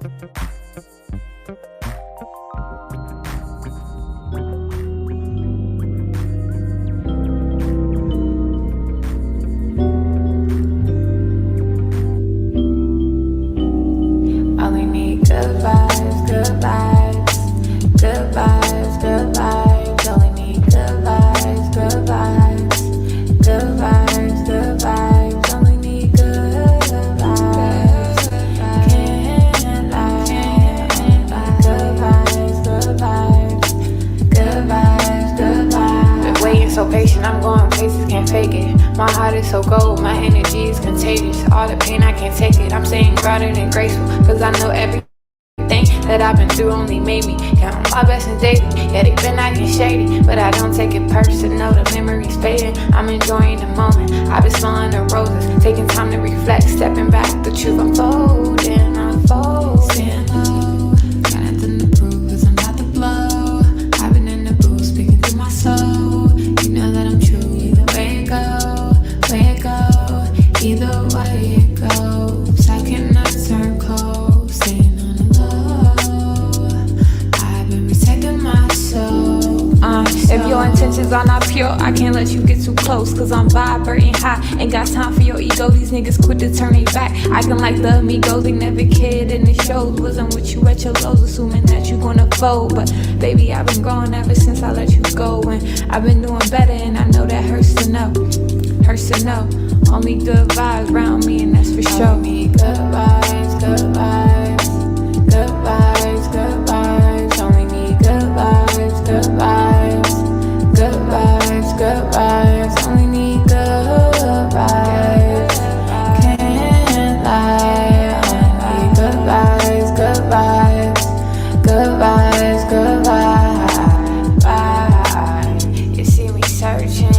Only need good vibes, good vibes, good vibes, good vibes. Only need good vibes, good vibes, good vibes, good vibes. Only need good vibes. Can't lie. Good vibes, good vibes, good vibes, good vibes. Been waiting so patient, I'm going places, can't fake it. My heart is so cold, my energy is contagious. All the pain, I can't take it. I'm staying grounded and graceful, cause I know everything that I've been through only made me count my blessings daily. Yeah, they've been acting shady, but I don't take it personal. The memories fading, I'm enjoying the moment. I've been smelling the roses, taking time to reflect, stepping back, the truth unfolding, unfolding. Got nothing to prove, cause I'm not the blow. I've been in the booth, speaking to my soul. You know that I'm true, either way it go, either way it goes. I cannot turn cold, staying on the low. I've been protecting my soul. If your intentions are not pure, I can't let you get too close, cause I'm vibrating high. Ain't got time for your ego, these niggas quit to turn their back. Acting like the amigos, they never cared in the shows. Wasn't with you at your lows, assuming that you gonna fold. But baby, I've been growing ever since I let you go. And I've been doing better, and I know that hurts to know. Hurts to know. Only good vibes around me, and that's for sure. Only good vibes, good vibes, good vibes, good vibes. Only need good vibes, good vibes, good vibes, good vibes. Only need good vibes. Can't lie. Only need good vibes, good vibes, good vibes, good vibes. You see me searching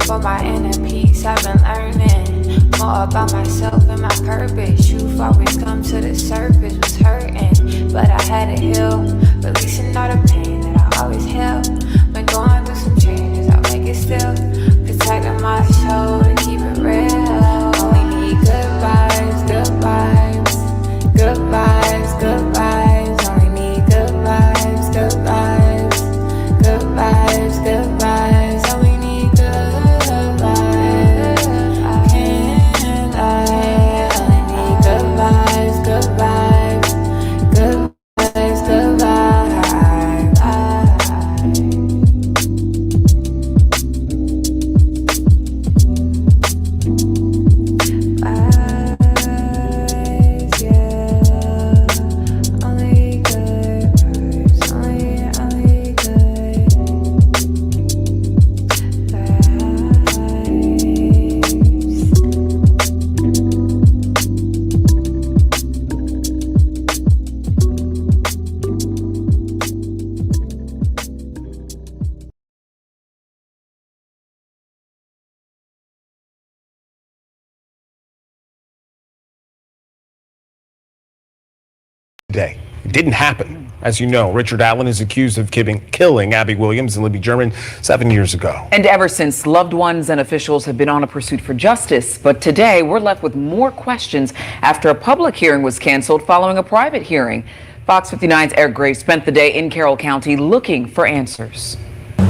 for my inner peace. I've been learning more about myself and my purpose. Truth always come to the surface. Was hurting, but I had to heal. Releasing all the pain that I always held. Been going through some changes, I'll make it still. Protecting my soul to keep it real. Only need good vibes, good vibes, good vibes, good vibes. Only need good vibes, good vibes, good vibes, good vibes. Only need good vibes. Can't lie. Only need good vibes, good vibes, good vibes, good vibes. Day. It didn't happen. As you know, Richard Allen is accused of killing Abby Williams and Libby German 7 years ago. And ever since, loved ones and officials have been on a pursuit for justice. But today, we're left with more questions after a public hearing was canceled following a private hearing. Fox 59's Eric Gray spent the day in Carroll County looking for answers.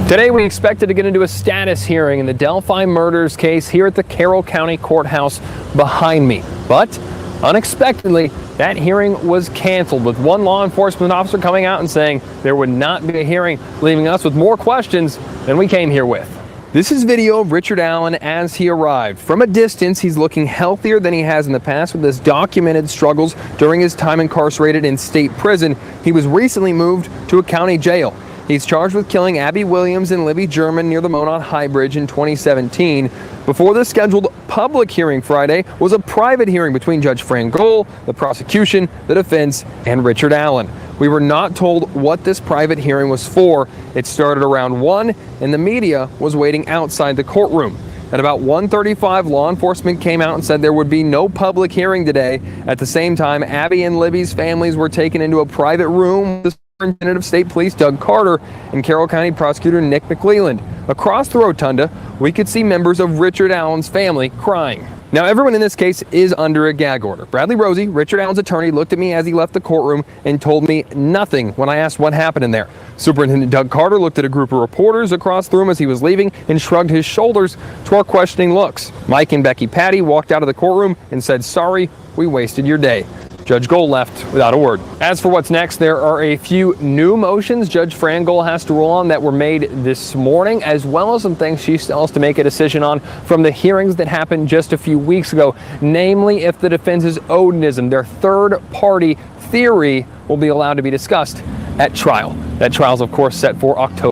Today, we expected to get into a status hearing in the Delphi murders case here at the Carroll County Courthouse behind me. But unexpectedly, that hearing was canceled, with one law enforcement officer coming out and saying there would not be a hearing, leaving us with more questions than we came here with. This is video of Richard Allen as he arrived. From a distance, he's looking healthier than he has in the past, with his documented struggles during his time incarcerated in state prison. He was recently moved to a county jail. He's charged with killing Abby Williams and Libby German near the Monont High Bridge in 2017. Before the scheduled public hearing Friday was a private hearing between Judge Fran Gohl, the prosecution, the defense, and Richard Allen. We were not told what this private hearing was for. It started around 1, and the media was waiting outside the courtroom. At about 1:35, law enforcement came out and said there would be no public hearing today. At the same time, Abby and Libby's families were taken into a private room with the Superintendent of State Police Doug Carter and Carroll County Prosecutor Nick McClelland. Across the rotunda, we could see members of Richard Allen's family crying. Now, everyone in this case is under a gag order. Bradley Rosie, Richard Allen's attorney, looked at me as he left the courtroom and told me nothing when I asked what happened in there. Superintendent Doug Carter looked at a group of reporters across the room as he was leaving and shrugged his shoulders to our questioning looks. Mike and Becky Patty walked out of the courtroom and said, "Sorry, we wasted your day." Judge Gold left without a word. As for what's next, there are a few new motions Judge Fran Gold has to rule on that were made this morning, as well as some things she still has to make a decision on from the hearings that happened just a few weeks ago, namely if the defense's Odinism, their third-party theory, will be allowed to be discussed at trial. That trial is, of course, set for October.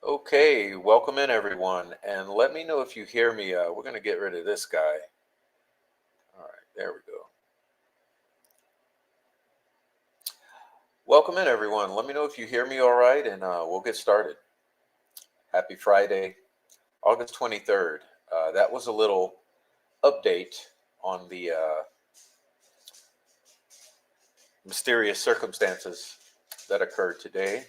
Okay, welcome in everyone, and let me know if you hear me. We're going to get rid of this guy. All right, there we go. Welcome in everyone. Let me know if you hear me all right, and we'll get started. Happy Friday, August 23rd. That was a little update on the mysterious circumstances that occurred today.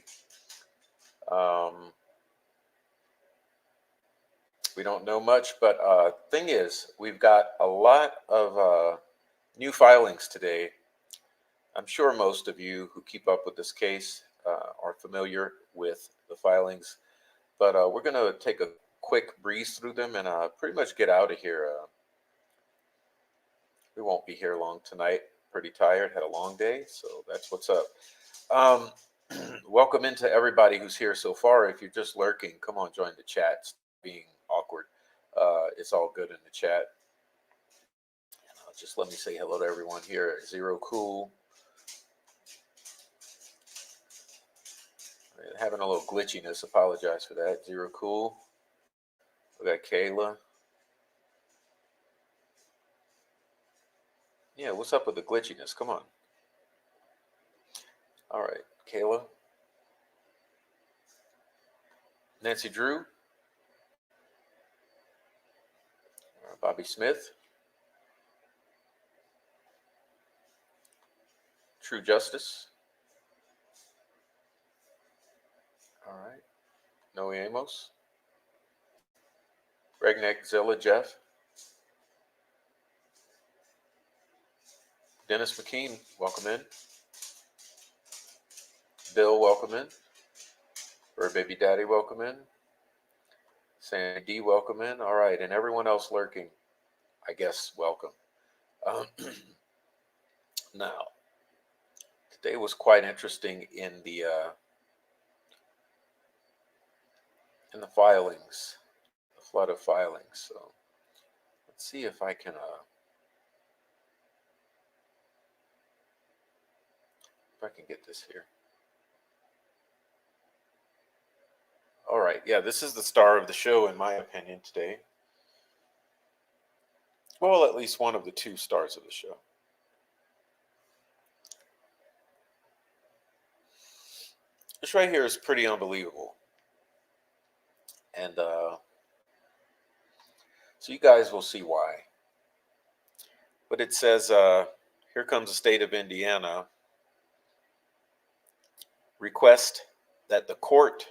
We don't know much, but thing is, we've got a lot of new filings today. I'm sure most of you who keep up with this case are familiar with the filings, but we're going to take a quick breeze through them and pretty much get out of here. We won't be here long tonight. Pretty tired, had a long day, so that's what's up. Welcome into everybody who's here so far. If you're just lurking, come on, join the chat. It's being awkward. It's all good in the chat. Just let me say hello to everyone here. Zero Cool. Having a little glitchiness. Apologize for that. Zero Cool. We got Kayla. Yeah, what's up with the glitchiness? Come on. All right, Kayla. Nancy Drew. Bobby Smith. True Justice. All right. Noe Amos. Regneck Zilla Jeff. Dennis McKean, welcome in. Bill, welcome in. Bird Baby Daddy, welcome in. Sandy D, welcome in. All right, and everyone else lurking, I guess, welcome. Now, today was quite interesting in the filings, the flood of filings. So let's see if I can get this here. All right, yeah, this is the star of the show, in my opinion, today. Well, at least one of the two stars of the show. This right here is pretty unbelievable. And so you guys will see why. But it says, here comes the state of Indiana. Request that the court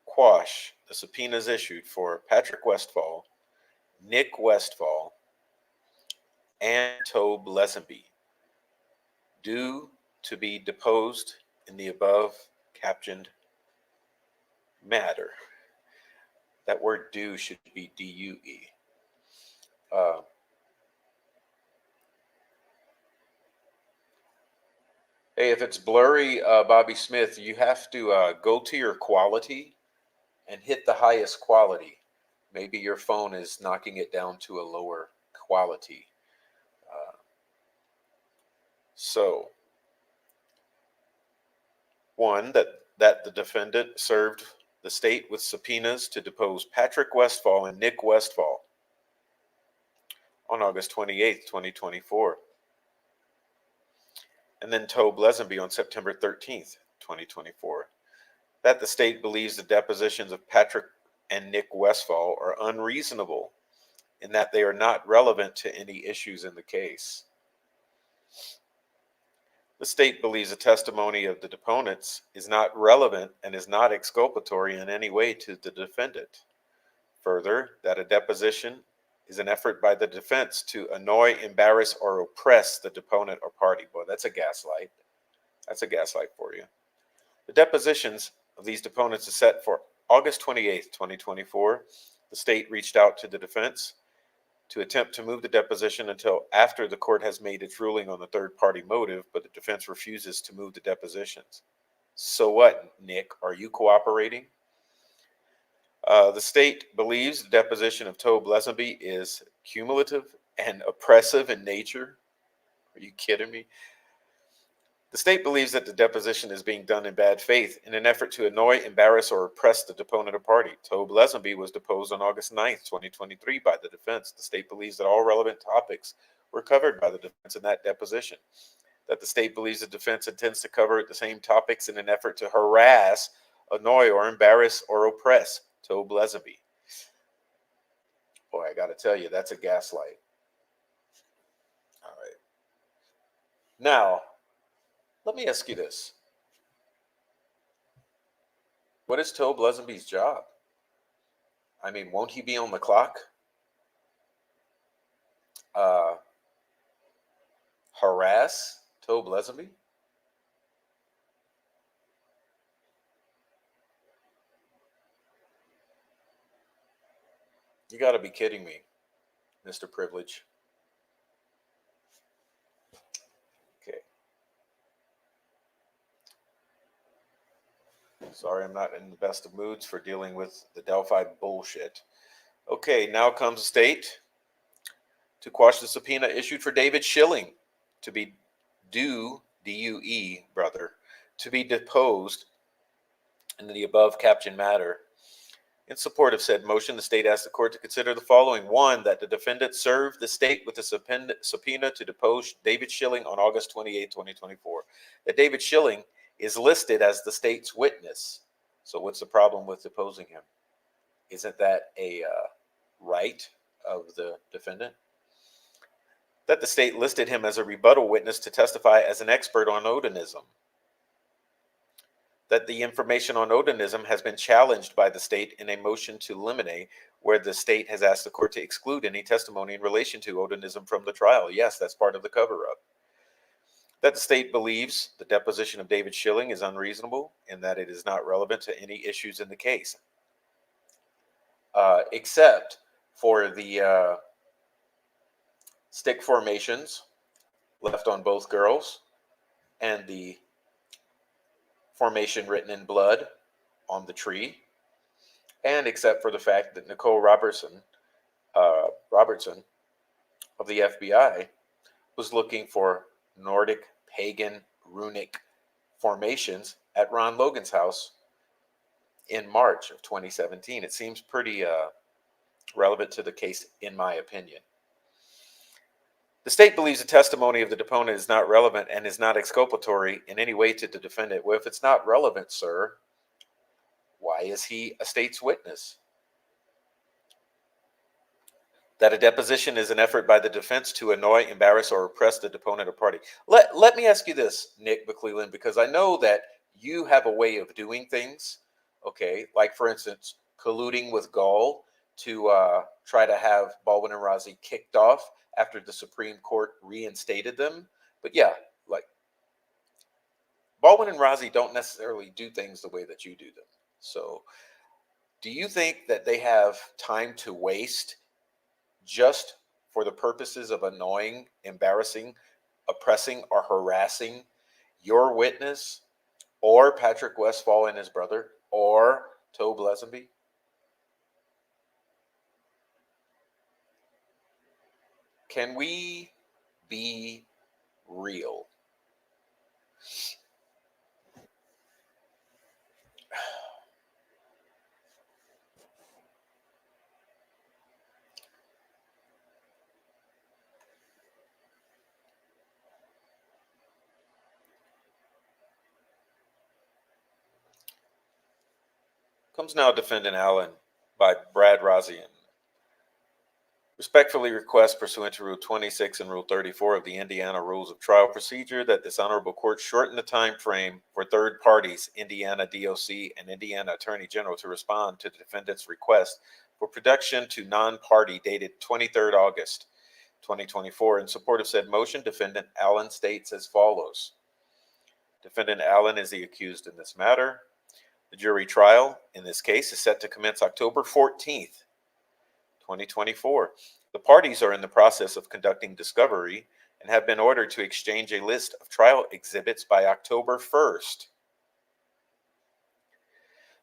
quash the subpoenas issued for Patrick Westfall, Nick Westfall, and Tobe Lesenby, due to be deposed in the above captioned matter. That word due should be D-U-E. Hey, if it's blurry, Bobby Smith, you have to go to your quality and hit the highest quality. Maybe your phone is knocking it down to a lower quality. So, one, that the defendant served the state with subpoenas to depose Patrick Westfall and Nick Westfall on August 28th, 2024. And then Tobe Lesenby on September 13th, 2024. That the state believes the depositions of Patrick and Nick Westfall are unreasonable in that they are not relevant to any issues in the case. The The state believes the testimony of the deponents is not relevant and is not exculpatory in any way to the defendant. Further, that a deposition is an effort by the defense to annoy, embarrass, or oppress the deponent or party. Boy, that's a gaslight. That's a gaslight for you. The depositions of these deponents is set for August 28th, 2024. The state reached out to the defense to attempt to move the deposition until after the court has made its ruling on the third-party motive, but the defense refuses to move the depositions. So what, Nick? Are you cooperating? The state believes the deposition of Tobe Lesenby is cumulative and oppressive in nature. Are you kidding me? The state believes that the deposition is being done in bad faith in an effort to annoy, embarrass, or oppress the deponent or party. Tobe Lesenby was deposed on August 9th, 2023 by the defense. The state believes that all relevant topics were covered by the defense in that deposition. That the state believes the defense intends to cover the same topics in an effort to harass, annoy, or embarrass, or oppress Tobe Lesenby. Boy, I got to tell you, that's a gaslight. All right. Now, let me ask you this. What is Tobe Lesenby's job? I mean, won't he be on the clock? Harass Tobe Lesenby? You got to be kidding me, Mr. Privilege. Okay. Sorry, I'm not in the best of moods for dealing with the Delphi bullshit. Okay, now comes the state to quash the subpoena issued for David Schilling to be D-U-E, brother, to be deposed in the above captioned matter. In support of said motion, the state asked the court to consider the following. One, that the defendant serve the state with a subpoena to depose David Schilling on August 28, 2024. That David Schilling is listed as the state's witness. So what's the problem with deposing him? Isn't that a right of the defendant? That the state listed him as a rebuttal witness to testify as an expert on Odinism. That the information on Odinism has been challenged by the state in a motion to limine, where the state has asked the court to exclude any testimony in relation to Odinism from the trial. Yes, that's part of the cover-up. That the state believes the deposition of David Schilling is unreasonable and that it is not relevant to any issues in the case, except for the stick formations left on both girls and the formation written in blood on the tree, and except for the fact that Nicole Robertson of the FBI was looking for Nordic, pagan, runic formations at Ron Logan's house in March of 2017. It seems pretty relevant to the case, in my opinion. The state believes the testimony of the deponent is not relevant and is not exculpatory in any way to the defendant. Well, if it's not relevant, sir, why is he a state's witness? That a deposition is an effort by the defense to annoy, embarrass, or oppress the deponent or party. Let me ask you this, Nick McClellan, because I know that you have a way of doing things, okay? Like, for instance, colluding with Gall to try to have Baldwin and Rozzi kicked off after the Supreme Court reinstated them. But yeah, like, Baldwin and Rozzi don't necessarily do things the way that you do them. So do you think that they have time to waste just for the purposes of annoying, embarrassing, oppressing, or harassing your witness, or Patrick Westphal and his brother, or Tobe Lesenby? Can we be real? Comes now Defendant Allen by Brad Rozzi. Respectfully request pursuant to Rule 26 and Rule 34 of the Indiana Rules of Trial Procedure that this honorable court shorten the time frame for third parties, Indiana DOC and Indiana Attorney General, to respond to the defendant's request for production to non-party dated 23rd August 2024. In support of said motion, Defendant Allen states as follows. Defendant Allen is the accused in this matter. The jury trial in this case is set to commence October 14th, 2024. The parties are in the process of conducting discovery and have been ordered to exchange a list of trial exhibits by October 1st.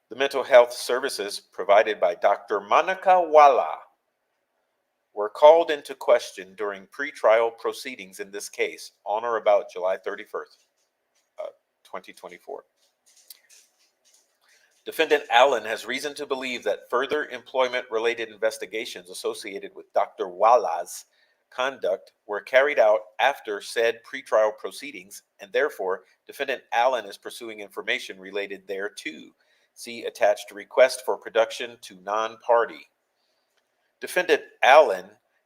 The mental health services provided by Dr. Monica Walla were called into question during pretrial proceedings in this case on or about July 31st, 2024. Defendant Allen has reason to believe that further employment-related investigations associated with Dr. Walla's conduct were carried out after said pretrial proceedings, and therefore, Defendant Allen is pursuing information related thereto. See attached request for production to non-party. Defendant Allen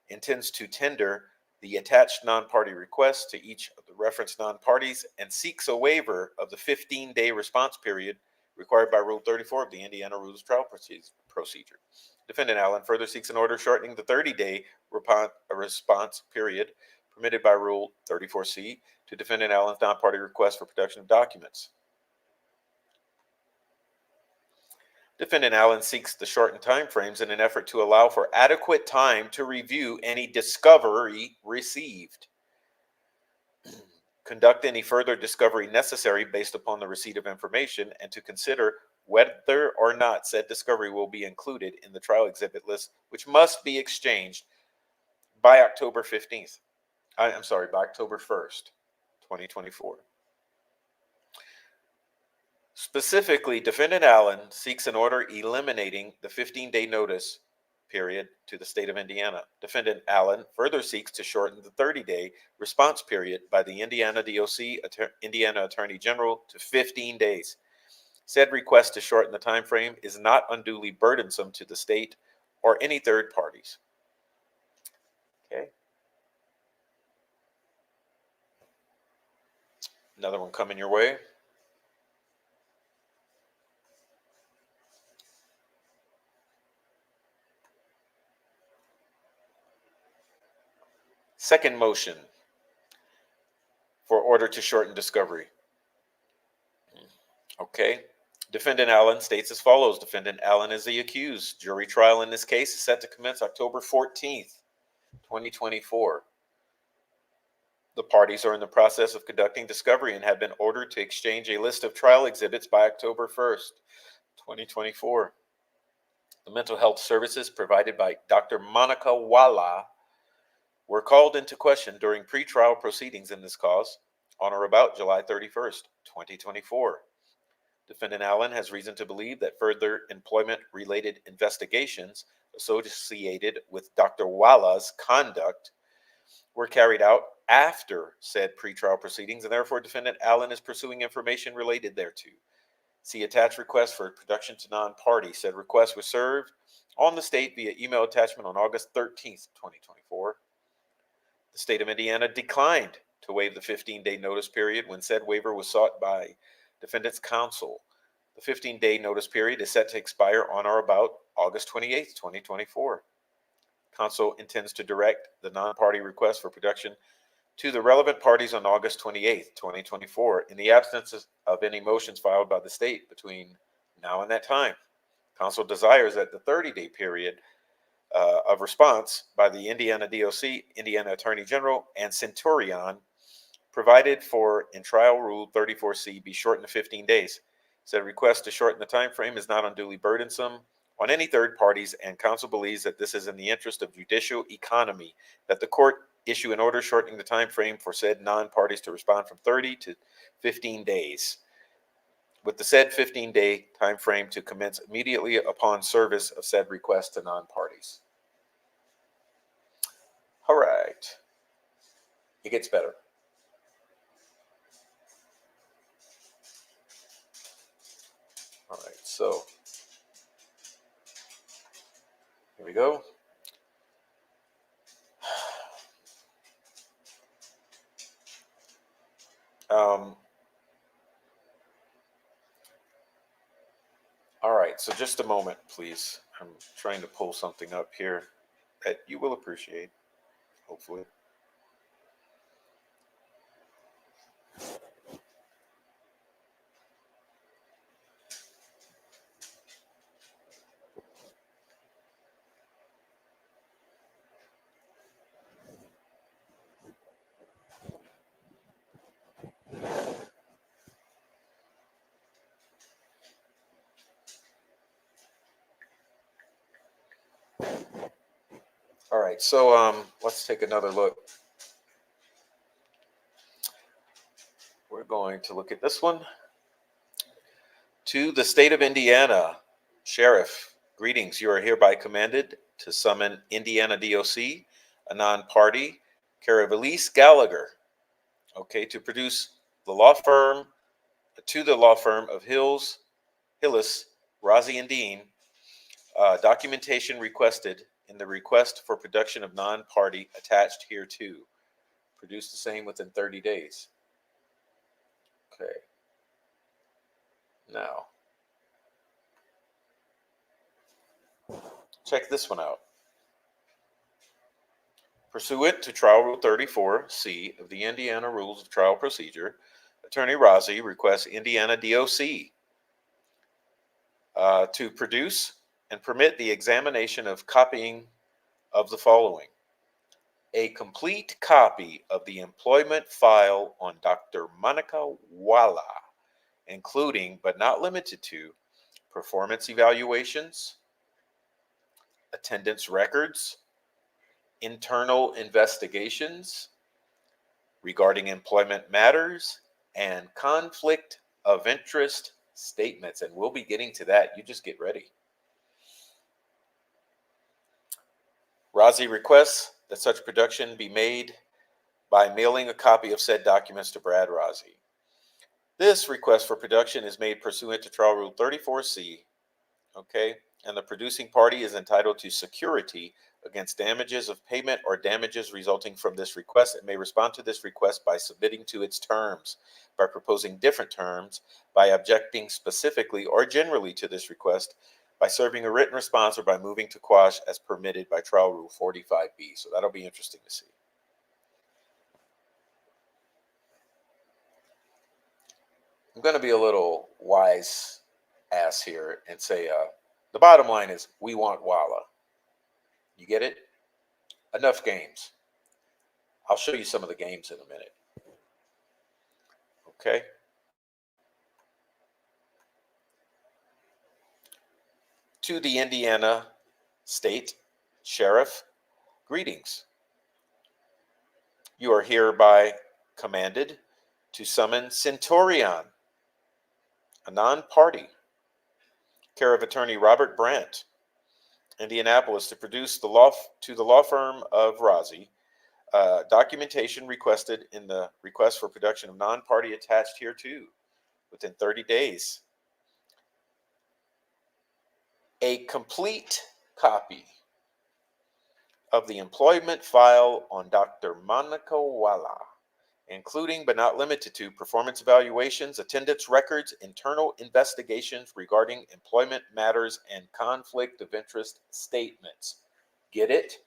intends to tender the attached non-party request to each of the referenced non-parties and seeks a waiver of the 15-day response period required by Rule 34 of the Indiana Rules of Trial Procedure. Defendant Allen further seeks an order shortening the 30-day response period permitted by Rule 34C to Defendant Allen's non-party request for production of documents. Defendant Allen seeks the shortened timeframes in an effort to allow for adequate time to review any discovery received, conduct any further discovery necessary based upon the receipt of information, and to consider whether or not said discovery will be included in the trial exhibit list, which must be exchanged by October 15th. By October 1st, 2024. Specifically, Defendant Allen seeks an order eliminating the 15-day notice period to the state of Indiana. Defendant Allen further seeks to shorten the 30-day response period by the Indiana DOC, Indiana Attorney General, to 15 days. Said request to shorten the time frame is not unduly burdensome to the state or any third parties. Okay. Another one coming your way. Second motion for order to shorten discovery. Okay. Defendant Allen states as follows. Defendant Allen is the accused. Jury trial in this case is set to commence October 14th, 2024. The parties are in the process of conducting discovery and have been ordered to exchange a list of trial exhibits by October 1st, 2024. The mental health services provided by Dr. Monica Walla were called into question during pretrial proceedings in this cause on or about July 31st, 2024. Defendant Allen has reason to believe that further employment-related investigations associated with Dr. Walla's conduct were carried out after said pretrial proceedings, and therefore Defendant Allen is pursuing information related thereto. See attached request for production to non-party. Said request was served on the state via email attachment on August 13th, 2024. The state of Indiana declined to waive the 15-day notice period when said waiver was sought by defendant's counsel. The 15-day notice period is set to expire on or about August 28th, 2024. Counsel intends to direct the non-party request for production to the relevant parties on August 28th, 2024, in the absence of any motions filed by the state between now and that time. Counsel desires that the 30-day period of response by the Indiana DOC, Indiana Attorney General, and Centurion provided for in Trial Rule 34C be shortened to 15 days. Said request to shorten the time frame is not unduly burdensome on any third parties, and counsel believes that this is in the interest of judicial economy, that the court issue an order shortening the time frame for said non-parties to respond from 30 to 15 days, with the said 15-day time frame to commence immediately upon service of said request to non-parties. All right. It gets better. All right, so here we go. All right, so just a moment, please. I'm trying to pull something up here that you will appreciate, hopefully. All right, so let's take another look. We're going to look at this one. To the state of Indiana, Sheriff, greetings. You are hereby commanded to summon Indiana DOC, a non-party, care of Elise Gallagher, okay, to produce the law firm, of Hillis, Rozzi and Dean, documentation requested in the request for production of non-party attached hereto. Produce the same within 30 days. Okay. Now, check this one out. Pursuant to Trial Rule 34C of the Indiana Rules of Trial Procedure, Attorney Rozzi requests Indiana DOC to produce and permit the examination of copying of the following: a complete copy of the employment file on Dr. Monica Walla, including but not limited to performance evaluations, attendance records, internal investigations regarding employment matters, and conflict of interest statements. And we'll be getting to that. You just get ready. Rozzi requests that such production be made by mailing a copy of said documents to Brad Rozzi. This request for production is made pursuant to Trial Rule 34C, okay, and the producing party is entitled to security against damages of payment or damages resulting from this request, and may respond to this request by submitting to its terms, by proposing different terms, by objecting specifically or generally to this request, by serving a written response, or by moving to quash as permitted by Trial Rule 45B. So that'll be interesting to see. I'm going to be a little wise ass here and say the bottom line is we want Walla. You get it? Enough games. I'll show you some of the games in a minute. Okay? To the Indiana State Sheriff, greetings. You are hereby commanded to summon Centurion, a non-party, care of Attorney Robert Brandt, Indianapolis, to produce to the law firm of Rozzi documentation requested in the request for production of non-party attached hereto within 30 days. A complete copy of the employment file on Dr. Monica Walla, including but not limited to performance evaluations, attendance records, internal investigations regarding employment matters, and conflict of interest statements. Get it?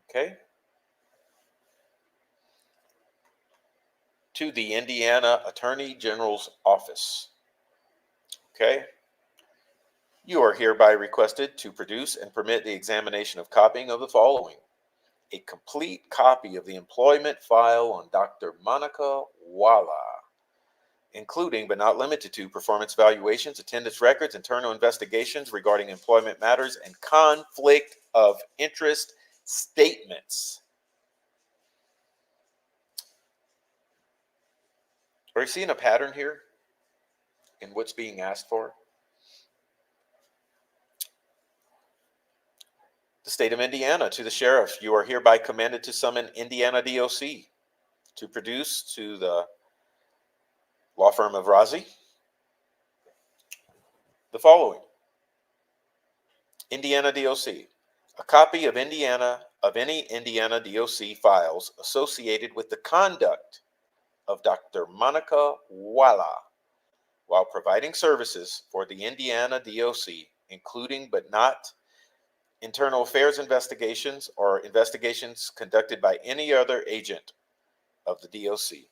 Okay. To the Indiana Attorney General's Office. Okay. You are hereby requested to produce and permit the examination of copying of the following: a complete copy of the employment file on Dr. Monica Walla, including but not limited to performance evaluations, attendance records, internal investigations regarding employment matters, and conflict of interest statements. Are you seeing a pattern here in what's being asked for? The state of Indiana, to the sheriff, you are hereby commanded to summon Indiana DOC to produce to the law firm of Rozzi the following: Indiana DOC, a copy of of any Indiana DOC files associated with the conduct of Dr. Monica Walla while providing services for the Indiana DOC, including but not internal affairs investigations or investigations conducted by any other agent of the DOC.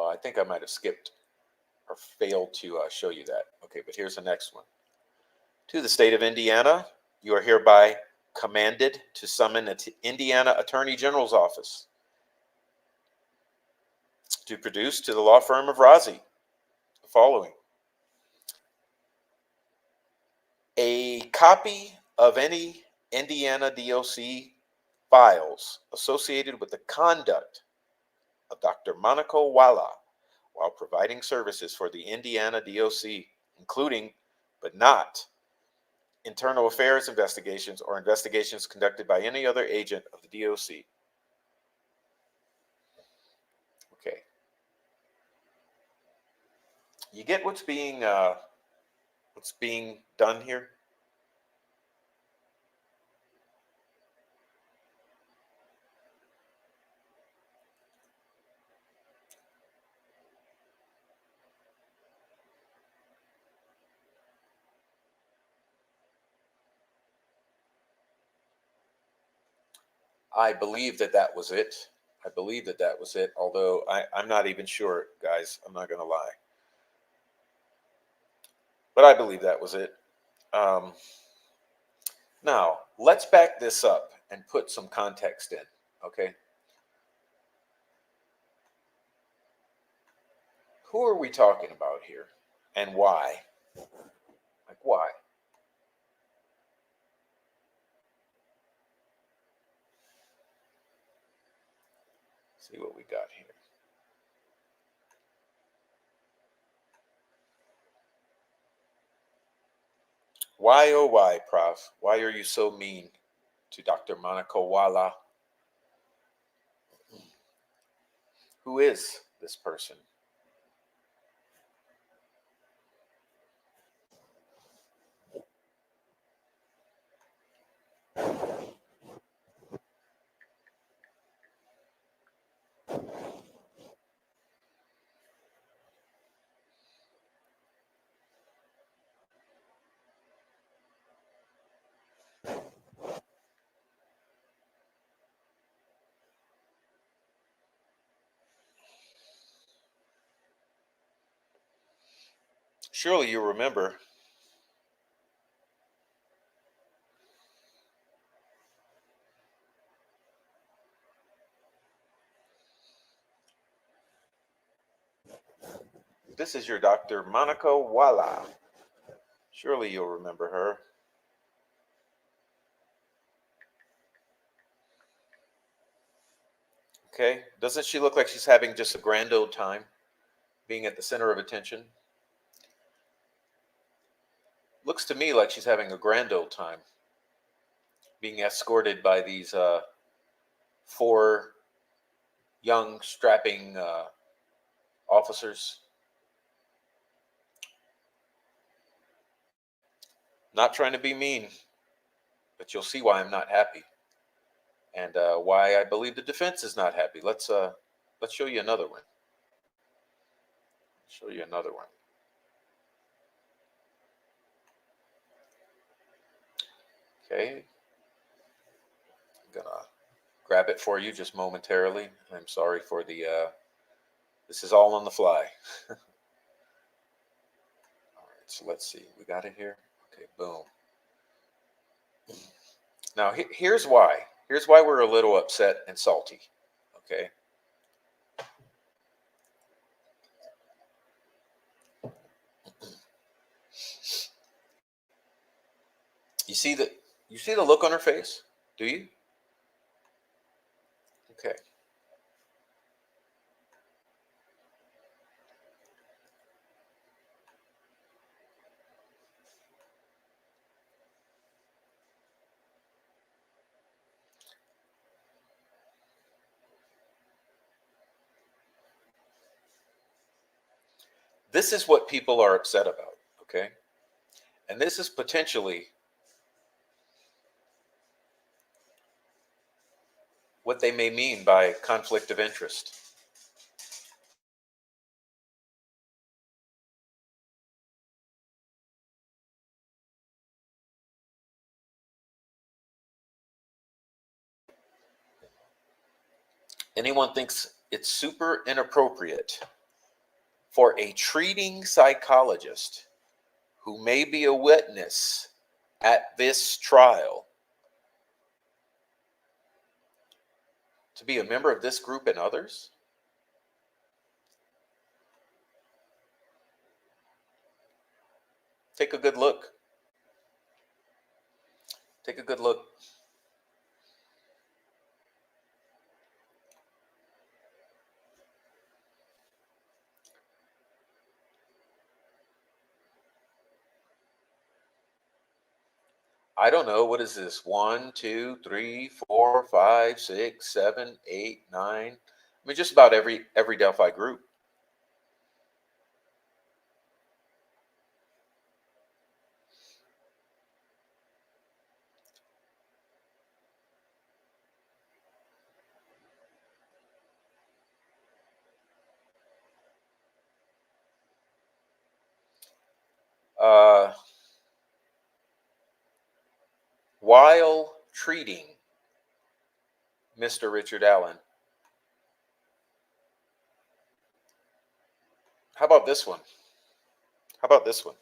I think I might have skipped or failed to show you that. Okay, but here's the next one. To the state of Indiana, you are hereby commanded to summon the Indiana Attorney General's office to produce to the law firm of Razi the following: a copy of any Indiana DOC files associated with the conduct of Dr. Monica Walla while providing services for the Indiana DOC, including but not internal affairs investigations or investigations conducted by any other agent of the DOC. Okay. You get what's being done here? I believe that was it. I believe that was it, although I'm not even sure, guys. I'm not going to lie. But I believe that was it. Now, let's back this up and put some context in, okay? Who are we talking about here, and why? Like, why? See what we got here. Why, oh why, Prof? Why are you so mean to Dr. Monica Walla? Who is this person? Surely you remember. This is your Dr. Monica Walla. Surely you'll remember her. Okay, doesn't she look like she's having just a grand old time being at the center of attention? Looks to me like she's having a grand old time being escorted by these 4 young, strapping officers. Not trying to be mean, but you'll see why I'm not happy, and why I believe the defense is not happy. Let's show you another one. Show you another one. Okay, I'm gonna grab it for you just momentarily. I'm sorry for the. This is all on the fly. All right, so let's see. We got it here. Okay, boom. Now here's why. Here's why we're a little upset and salty. Okay. You see the look on her face? Do you? Okay. This is what people are upset about, Okay. And this is potentially what they may mean by conflict of interest. Anyone thinks it's super inappropriate for a treating psychologist who may be a witness at this trial to be a member of this group and others? Take a good look. Take a good look. I don't know. What is this? 1, 2, 3, 4, 5, 6, 7, 8, 9. I mean, just about every Delphi group. While treating Mr. Richard Allen. How about this one? How about this one?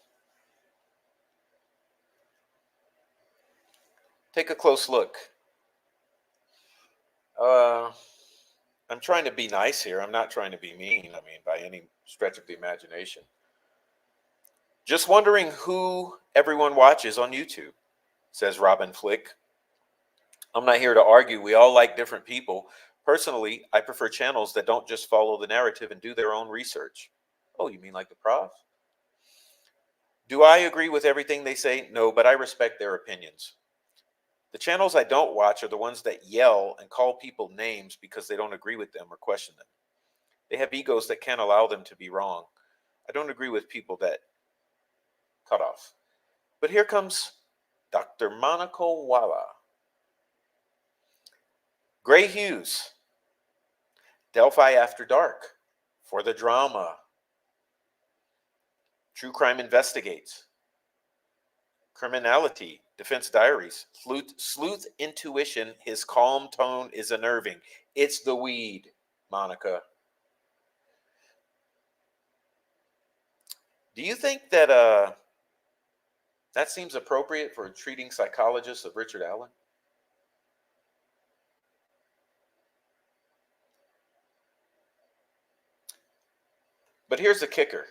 Take a close look. I'm trying to be nice here. I'm not trying to be mean, I mean, by any stretch of the imagination. Just wondering who everyone watches on YouTube, says Robin Flick. I'm not here to argue. We all like different people. Personally, I prefer channels that don't just follow the narrative and do their own research. Oh, you mean like the prof? Do I agree with everything they say? No, but I respect their opinions. The channels I don't watch are the ones that yell and call people names because they don't agree with them or question them. They have egos that can't allow them to be wrong. I don't agree with people that cut off. But here comes Dr. Monaco Walla. Gray Hughes, Delphi After Dark, For the Drama, True Crime Investigates, Criminality, Defense Diaries, Sleuth Intuition, His Calm Tone is Unnerving. It's the weed, Monica. Do you think that that seems appropriate for a treating psychologist of Richard Allen? But here's the kicker.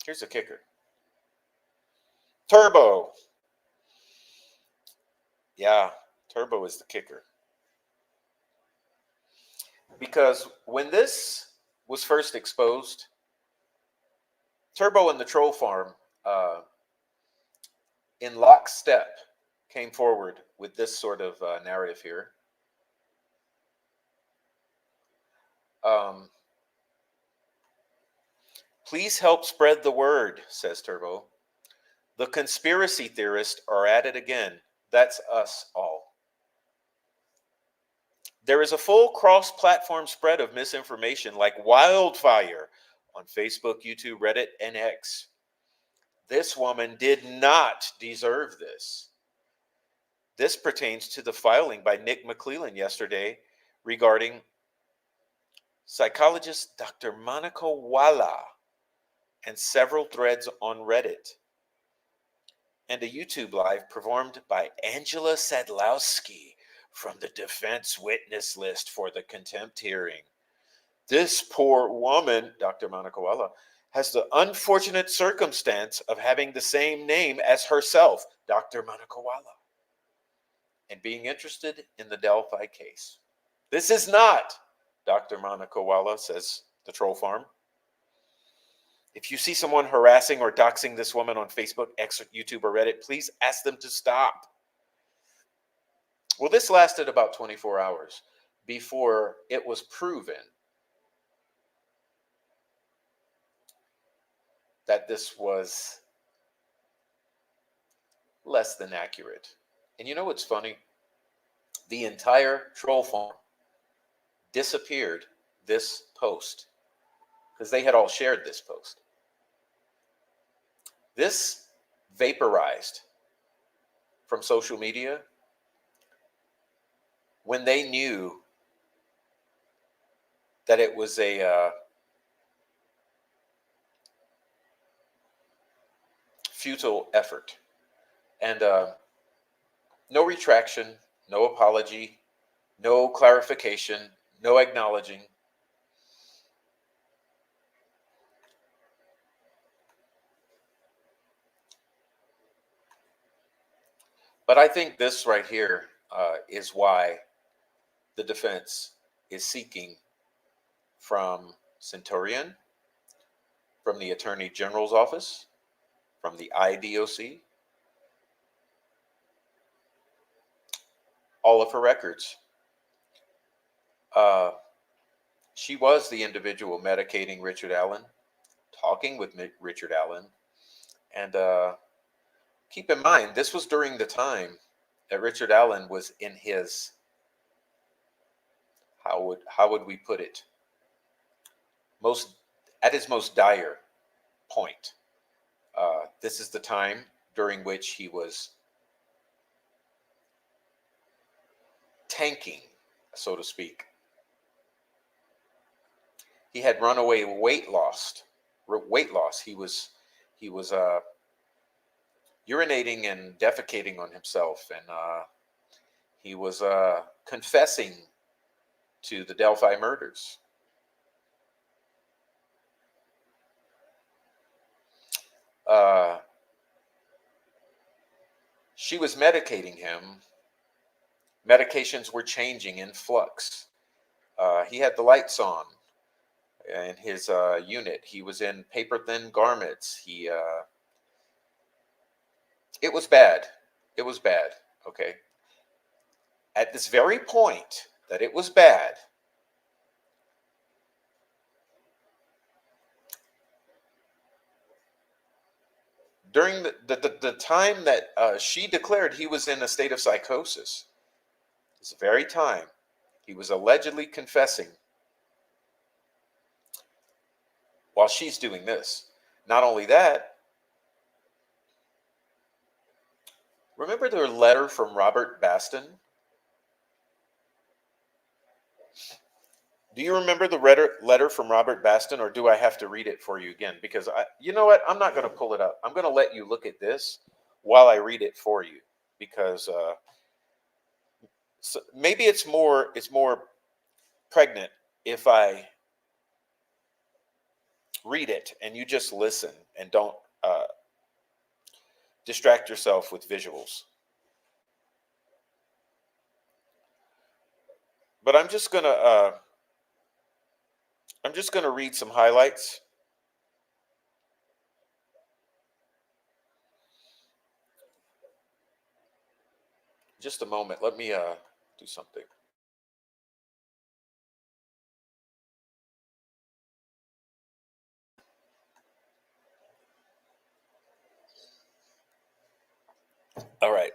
Here's the kicker. Turbo. Yeah, Turbo is the kicker. Because when this was first exposed, Turbo and the Troll Farm in lockstep came forward with this sort of narrative here. Please help spread the word, says Turbo. The conspiracy theorists are at it again. That's us all. There is a full cross-platform spread of misinformation like wildfire on Facebook, YouTube, Reddit, and X. This woman did not deserve this. This pertains to the filing by Nick McClellan yesterday regarding psychologist Dr. Monaco Walla and several threads on Reddit, and a YouTube live performed by Angela Sadlowski from the defense witness list for the contempt hearing. This poor woman, Dr. Monaco Walla, has the unfortunate circumstance of having the same name as herself, Dr. Monaco Walla, and being interested in the Delphi case. This is not Dr. Monaco Walla, says the Troll Farm. If you see someone harassing or doxing this woman on Facebook, X, YouTube, or Reddit, please ask them to stop. Well, this lasted about 24 hours before it was proven that this was less than accurate. And you know what's funny? The entire troll farm disappeared this post because they had all shared this post. This vaporized from social media when they knew that it was a futile effort. And no retraction, no apology, no clarification, no acknowledging. But I think this right here is why the defense is seeking from Centurion, from the Attorney General's office, from the IDOC, all of her records. She was the individual medicating Richard Allen, talking with Richard Allen. And keep in mind, this was during the time that Richard Allen was in his, how would we put it, at his most dire point. This is the time during which he was tanking, so to speak. He had runaway weight loss. He was urinating and defecating on himself, and he was confessing to the Delphi murders. She was medicating him. Medications were changing in flux. He had the lights on in his unit. He was in paper-thin garments. It was bad. It was bad, okay? At this very point that it was bad, during the time that she declared he was in a state of psychosis, this very time, he was allegedly confessing while she's doing this. Not only that, remember the letter from Robert Baston? Do you remember the letter from Robert Baston, or do I have to read it for you again? Because you know what? I'm not going to pull it up. I'm going to let you look at this while I read it for you, because so maybe it's more pregnant if I read it and you just listen and don't distract yourself with visuals. But I'm just gonna read some highlights. Just a moment. Let me do something. All right.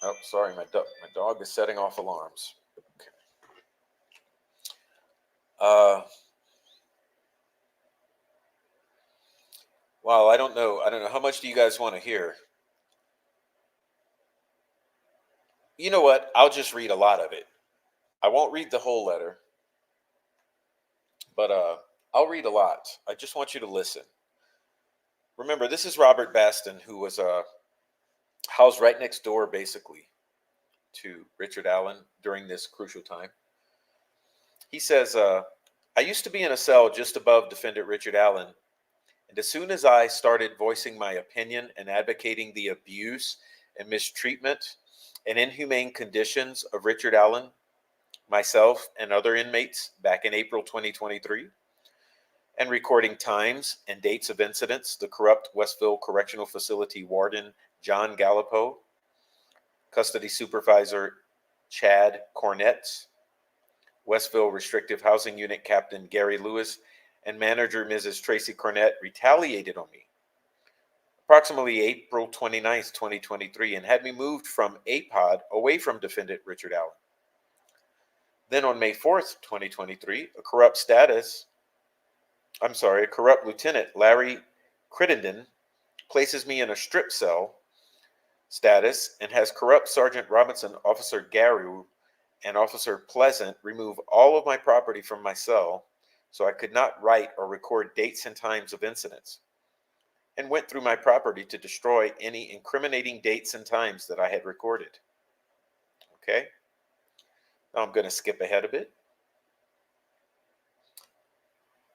Oh, sorry, my dog is setting off alarms. Okay. Well, I don't know. How much do you guys want to hear? You know what? I'll just read a lot of it. I won't read the whole letter, but I'll read a lot. I just want you to listen. Remember, this is Robert Baston, who was housed right next door, basically, to Richard Allen during this crucial time. He says, I used to be in a cell just above defendant Richard Allen, and as soon as I started voicing my opinion and advocating the abuse and mistreatment and inhumane conditions of Richard Allen, myself, and other inmates back in April 2023, and recording times and dates of incidents, the corrupt Westville Correctional Facility Warden John Gallipo, Custody Supervisor Chad Cornett, Westville Restrictive Housing Unit Captain Gary Lewis, and Manager Mrs. Tracy Cornett retaliated on me approximately April 29th, 2023, and had me moved from APOD away from defendant Richard Allen. Then on May 4th, 2023, a corrupt Lieutenant Larry Crittenden places me in a strip cell status and has corrupt Sergeant Robinson, Officer Garu, and Officer Pleasant remove all of my property from my cell so I could not write or record dates and times of incidents, and went through my property to destroy any incriminating dates and times that I had recorded. Okay? Now I'm going to skip ahead a bit.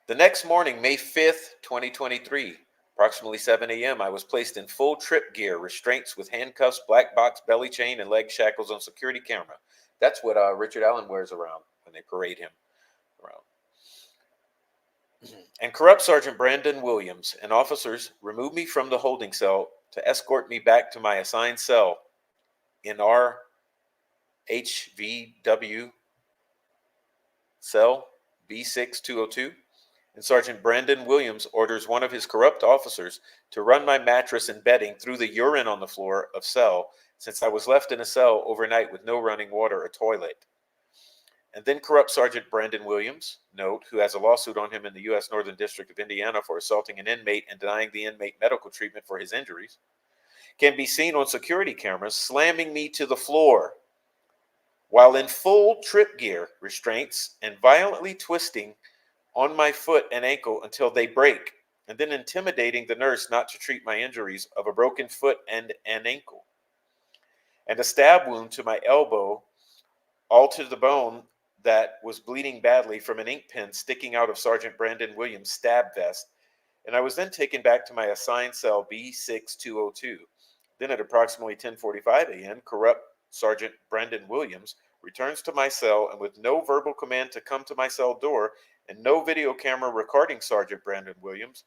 The next morning, May 5th, 2023, approximately 7 a.m., I was placed in full trip gear, restraints with handcuffs, black box, belly chain, and leg shackles on security camera. That's what Richard Allen wears around when they parade him around. And corrupt Sergeant Brandon Williams and officers removed me from the holding cell to escort me back to my assigned cell in our HVW cell B6202. And Sergeant Brandon Williams orders one of his corrupt officers to run my mattress and bedding through the urine on the floor of cell, since I was left in a cell overnight with no running water or toilet. And then corrupt Sergeant Brandon Williams, note, who has a lawsuit on him in the U.S. Northern District of Indiana for assaulting an inmate and denying the inmate medical treatment for his injuries, can be seen on security cameras slamming me to the floor while in full trip gear, restraints, and violently twisting on my foot and ankle until they break, and then intimidating the nurse not to treat my injuries of a broken foot and an ankle, and a stab wound to my elbow, all to the bone, that was bleeding badly from an ink pen sticking out of Sergeant Brandon Williams' stab vest, and I was then taken back to my assigned cell B6202. Then at approximately 10:45 a.m., corrupt Sergeant Brandon Williams returns to my cell, and with no verbal command to come to my cell door and no video camera recording Sergeant Brandon Williams,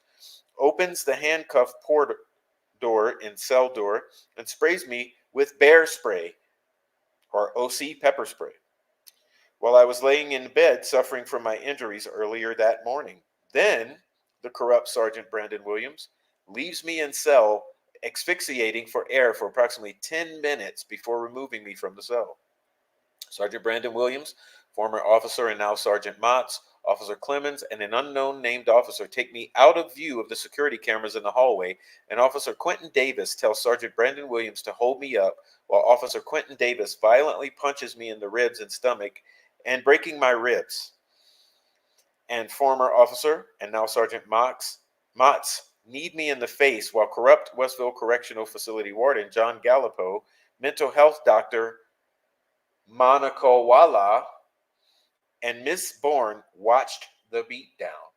opens the handcuff port door in cell door and sprays me with bear spray, or OC pepper spray, while I was laying in bed suffering from my injuries earlier that morning. Then the corrupt Sergeant Brandon Williams leaves me in cell asphyxiating for air for approximately 10 minutes before removing me from the cell. Sergeant Brandon Williams, former officer and now Sergeant Motts, Officer Clemens, and an unknown named officer take me out of view of the security cameras in the hallway, and Officer Quentin Davis tells Sergeant Brandon Williams to hold me up, while Officer Quentin Davis violently punches me in the ribs and stomach and breaking my ribs. And former officer and now Sergeant Motts kneed me in the face, while corrupt Westville Correctional Facility Warden John Gallipo, mental health doctor Monica Walla, and Miss Bourne watched the beatdown.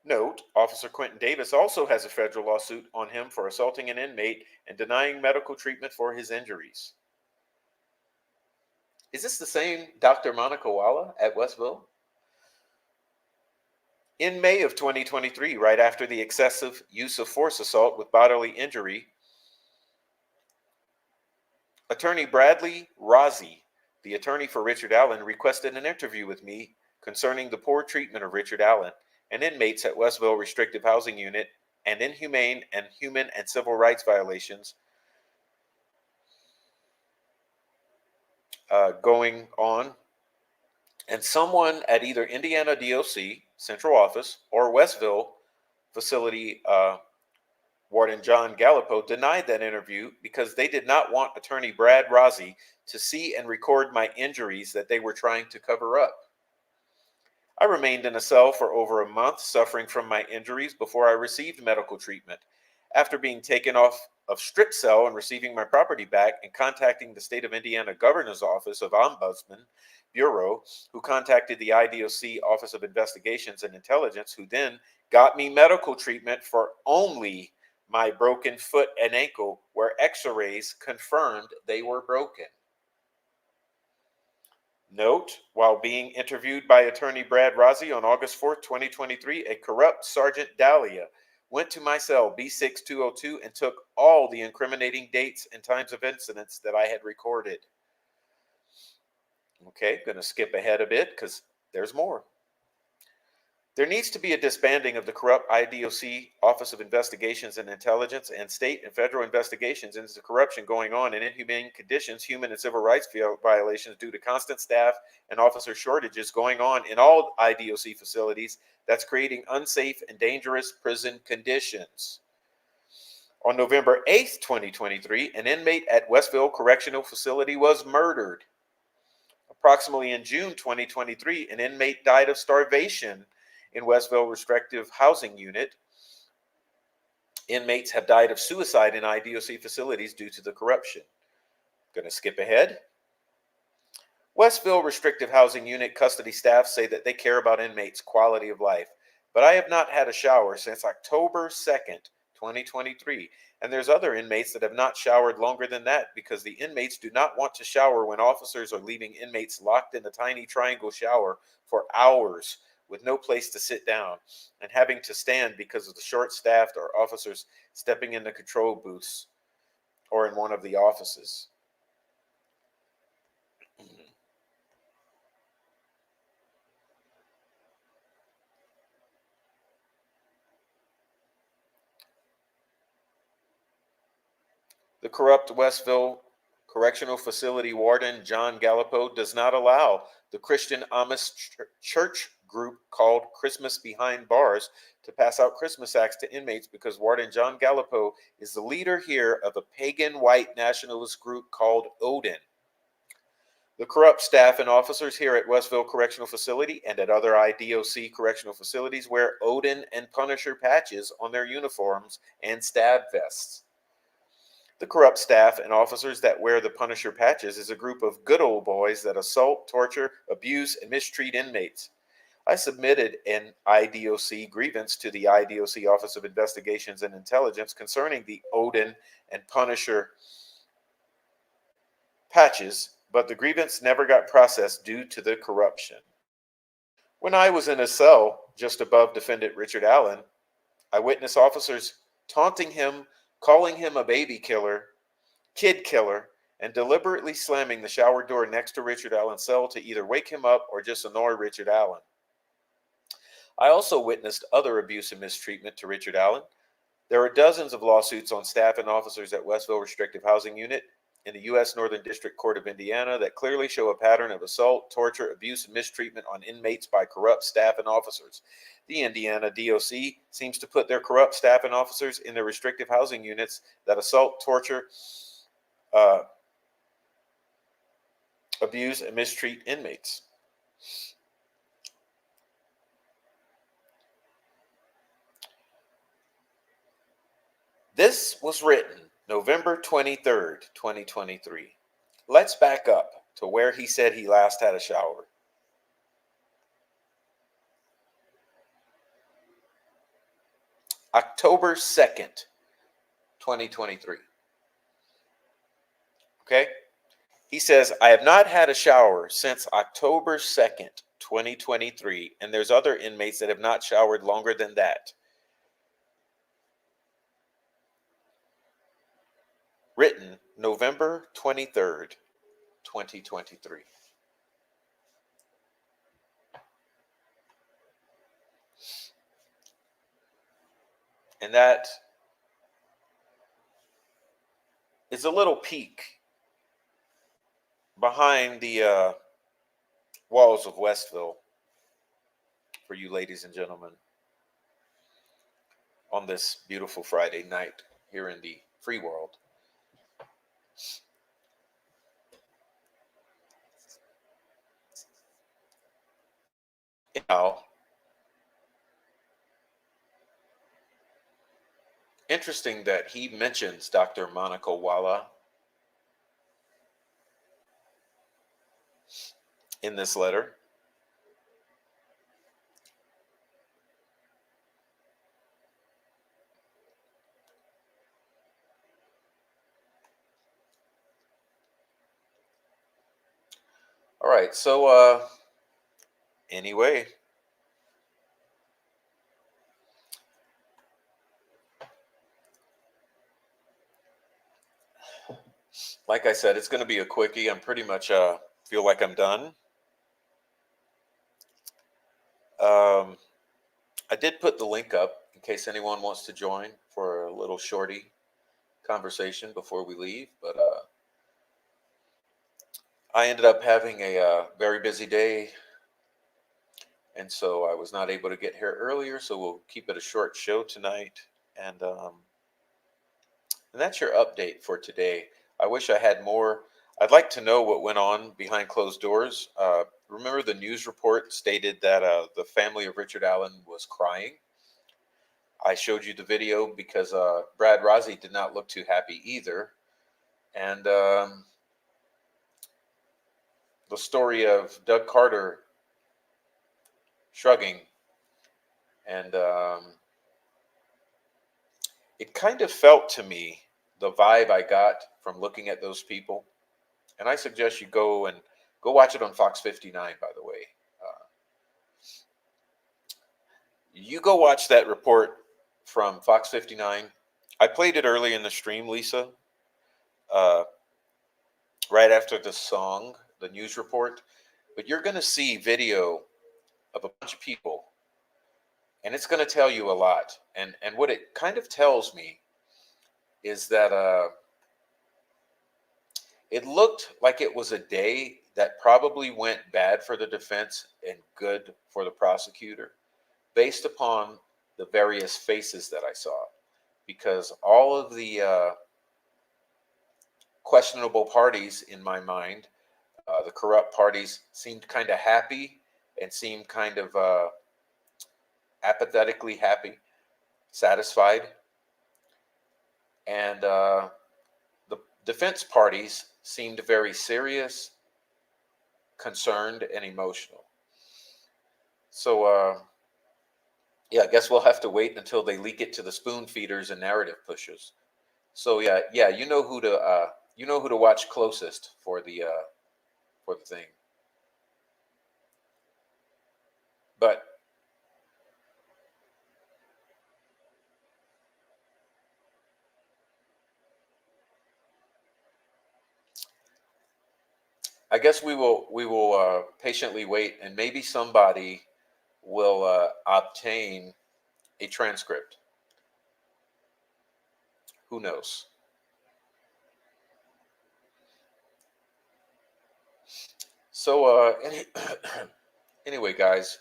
Note, Officer Quentin Davis also has a federal lawsuit on him for assaulting an inmate and denying medical treatment for his injuries. Is this the same Dr. Monica Walla at Westville? In May of 2023, right after the excessive use of force assault with bodily injury, Attorney Bradley Rozzi, the attorney for Richard Allen, requested an interview with me concerning the poor treatment of Richard Allen and inmates at Westville Restrictive Housing Unit and inhumane and human and civil rights violations going on, and someone at either Indiana DOC, Central Office, or Westville Facility Warden John Gallipo denied that interview because they did not want attorney Brad Rozzi to see and record my injuries that they were trying to cover up. I remained in a cell for over a month suffering from my injuries before I received medical treatment. After being taken off of strip cell and receiving my property back and contacting the state of Indiana Governor's Office of Ombudsman Bureau, who contacted the IDOC Office of Investigations and Intelligence, who then got me medical treatment for only my broken foot and ankle, where x-rays confirmed they were broken. Note, while being interviewed by attorney Brad Rozzi on August 4th, 2023, a corrupt Sergeant Dahlia went to my cell B6202 and took all the incriminating dates and times of incidents that I had recorded. Okay, going to skip ahead a bit because there's more. There needs to be a disbanding of the corrupt IDOC, Office of Investigations and Intelligence, and state and federal investigations into the corruption going on in inhumane conditions, human and civil rights violations due to constant staff and officer shortages going on in all IDOC facilities that's creating unsafe and dangerous prison conditions. On November 8th, 2023, an inmate at Westville Correctional Facility was murdered. Approximately in June 2023, an inmate died of starvation in Westville Restrictive Housing Unit. Inmates have died of suicide in IDOC facilities due to the corruption. Going to skip ahead. Westville Restrictive Housing Unit custody staff say that they care about inmates' quality of life, but I have not had a shower since October 2nd, 2023, and there's other inmates that have not showered longer than that because the inmates do not want to shower when officers are leaving inmates locked in a tiny triangle shower for hours with no place to sit down and having to stand because of the short-staffed or officers stepping in the control booths or in one of the offices. The corrupt Westville Correctional Facility Warden John Gallipo does not allow the Christian Amish church group called Christmas Behind Bars to pass out Christmas acts to inmates because Warden John Gallipo is the leader here of a pagan white nationalist group called Odin. The corrupt staff and officers here at Westville Correctional Facility and at other IDOC correctional facilities wear Odin and Punisher patches on their uniforms and stab vests. The corrupt staff and officers that wear the Punisher patches is a group of good old boys that assault, torture, abuse, and mistreat inmates. I submitted an IDOC grievance to the IDOC Office of Investigations and Intelligence concerning the Odin and Punisher patches, but the grievance never got processed due to the corruption. When I was in a cell just above defendant Richard Allen, I witnessed officers taunting him, calling him a baby killer, kid killer, and deliberately slamming the shower door next to Richard Allen's cell to either wake him up or just annoy Richard Allen. I also witnessed other abuse and mistreatment to Richard Allen. There are dozens of lawsuits on staff and officers at Westville Restrictive Housing Unit in the U.S. Northern District Court of Indiana that clearly show a pattern of assault, torture, abuse, and mistreatment on inmates by corrupt staff and officers. The Indiana DOC seems to put their corrupt staff and officers in their restrictive housing units that assault, torture, abuse, and mistreat inmates. This was written November 23rd, 2023. Let's back up to where he said he last had a shower. October 2nd, 2023. Okay? He says, I have not had a shower since October 2nd, 2023, and there's other inmates that have not showered longer than that. Written November 23rd, 2023. And that is a little peek behind the walls of Westville for you ladies and gentlemen on this beautiful Friday night here in the free world. Now, interesting that he mentions Dr. Monica Walla in this letter. All right, so anyway, like I said, it's going to be a quickie. I'm pretty much feel like I'm done. I did put the link up in case anyone wants to join for a little shorty conversation before we leave. But I ended up having a very busy day, and so I was not able to get here earlier. So we'll keep it a short show tonight, and that's your update for today. I wish I had more. I'd like to know what went on behind closed doors. Remember, the news report stated that the family of Richard Allen was crying. I showed you the video because Brad Rozzi did not look too happy either. And the story of Doug Carter shrugging. And it kind of felt to me, the vibe I got from looking at those people. And I suggest you go watch it on Fox 59, by the way. You go watch that report from Fox 59. I played it early in the stream, Lisa, right after the song, the news report. But you're going to see video of a bunch of people, and it's going to tell you a lot. And what it kind of tells me is that it looked like it was a day that probably went bad for the defense and good for the prosecutor, based upon the various faces that I saw, because all of the questionable parties in my mind, the corrupt parties, seemed kind of happy and seemed kind of apathetically happy, satisfied. And the defense parties seemed very serious, concerned, and emotional. So, yeah, I guess we'll have to wait until they leak it to the spoon feeders and narrative pushers. So yeah, you know who to watch closest for the thing. But I guess we will patiently wait, and maybe somebody will obtain a transcript. Who knows? So anyway, guys,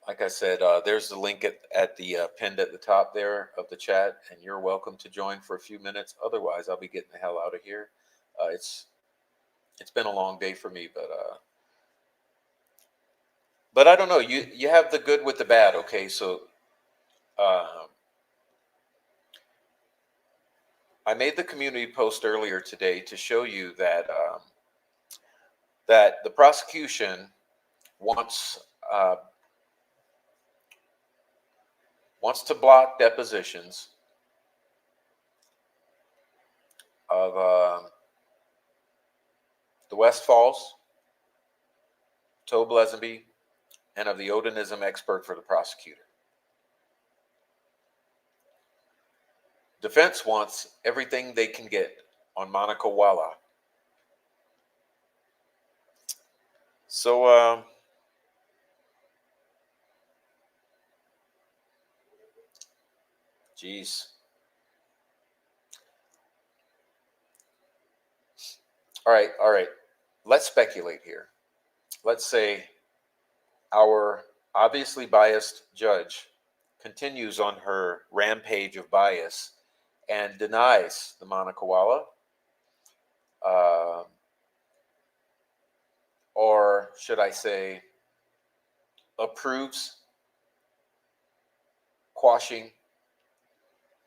like I said, there's the link at the pinned at the top there of the chat, and you're welcome to join for a few minutes. Otherwise, I'll be getting the hell out of here. It's been a long day for me, but I don't know. You have the good with the bad. Okay, so I made the community post earlier today to show you that that the prosecution wants to block depositions of the Westfalls, Tobe Lesenby, and of the Odinism expert for the prosecutor. Defense wants everything they can get on Monica Walla. So, geez. All right. Let's speculate here. Let's say our obviously biased judge continues on her rampage of bias and denies the Monica Walla, or should I say approves quashing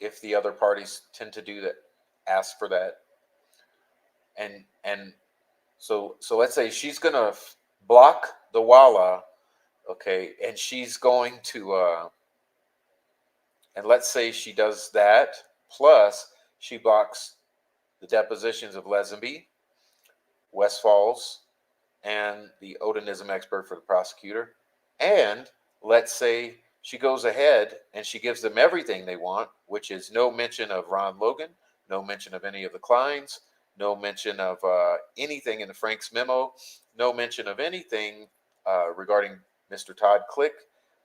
if the other parties tend to do that, ask for that. And so let's say she's going to block the Walla, okay, and she's going to and let's say she does that, plus she blocks the depositions of Lesenby, Westfalls, and the Odinism expert for the prosecutor. And let's say she goes ahead and she gives them everything they want, which is no mention of Ron Logan, no mention of any of the Kleins, no mention of anything in the Frank's memo, no mention of anything regarding Mr. Todd Click,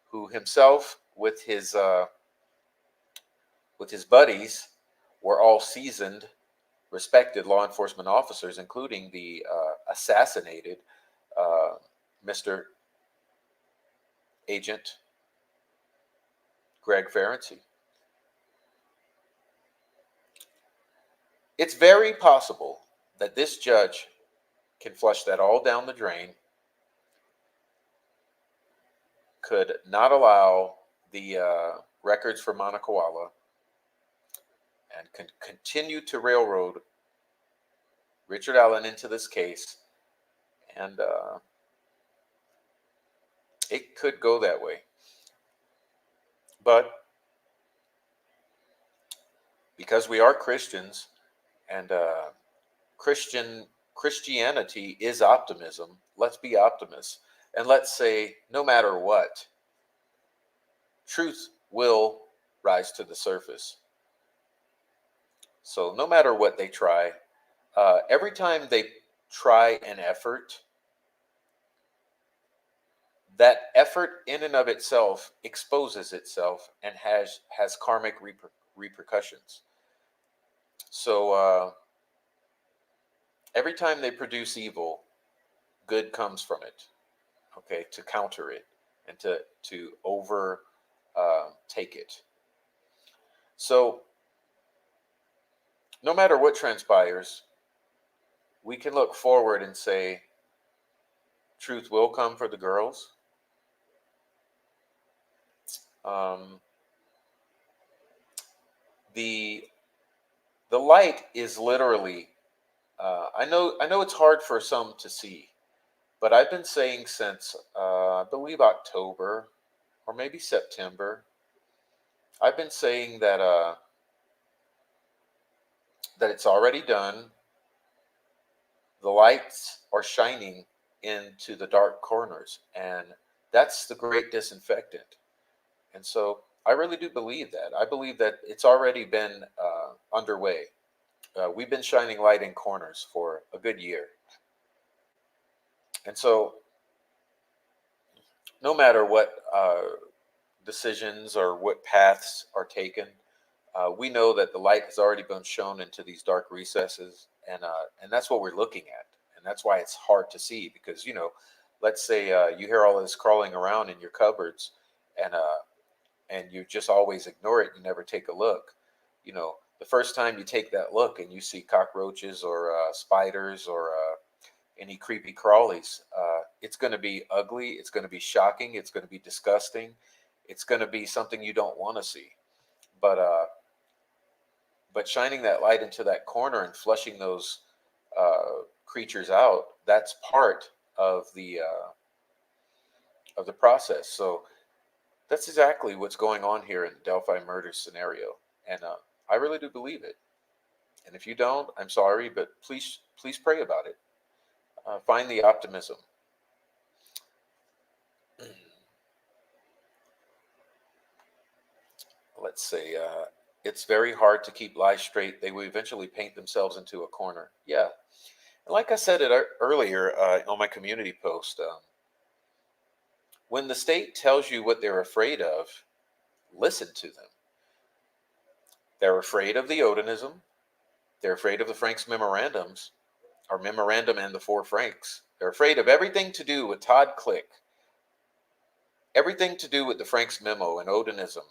who himself with his buddies were all seasoned, respected law enforcement officers, including the assassinated Mr. Agent Greg Ferenczi. It's very possible that this judge can flush that all down the drain, could not allow the records for Monica Walla, and can continue to railroad Richard Allen into this case, and it could go that way. But because we are Christians, and Christianity is optimism, let's be optimists, and let's say no matter what, truth will rise to the surface. So no matter what they try, every time they try an effort, that effort in and of itself exposes itself and has karmic repercussions. So every time they produce evil, good comes from it, okay, to counter it and to over take it. So no matter what transpires, we can look forward and say, truth will come for the girls. The light is literally, I know it's hard for some to see, but I've been saying since I believe October or maybe September, I've been saying that that it's already done. The lights are shining into the dark corners, and that's the great disinfectant. And so I really do believe that. I believe that it's already been underway. We've been shining light in corners for a good year. And so no matter what decisions or what paths are taken, we know that the light has already been shown into these dark recesses, and that's what we're looking at. And that's why it's hard to see, because, you know, let's say you hear all this crawling around in your cupboards, and you just always ignore it. You never take a look. You know, the first time you take that look and you see cockroaches or spiders or any creepy crawlies, it's going to be ugly. It's going to be shocking. It's going to be disgusting. It's going to be something you don't want to see. But shining that light into that corner and flushing those creatures out, that's part of the process. So that's exactly what's going on here in the Delphi murder scenario, and I really do believe it. And if you don't, I'm sorry, but please pray about it. Find the optimism. Let's say it's very hard to keep lies straight. They will eventually paint themselves into a corner. Yeah, and like I said it earlier on my community post. When the state tells you what they're afraid of, listen to them. They're afraid of the Odinism. They're afraid of the Franks memorandums, or memorandum and the 4 Franks. They're afraid of everything to do with Todd Click, everything to do with the Franks memo and Odinism.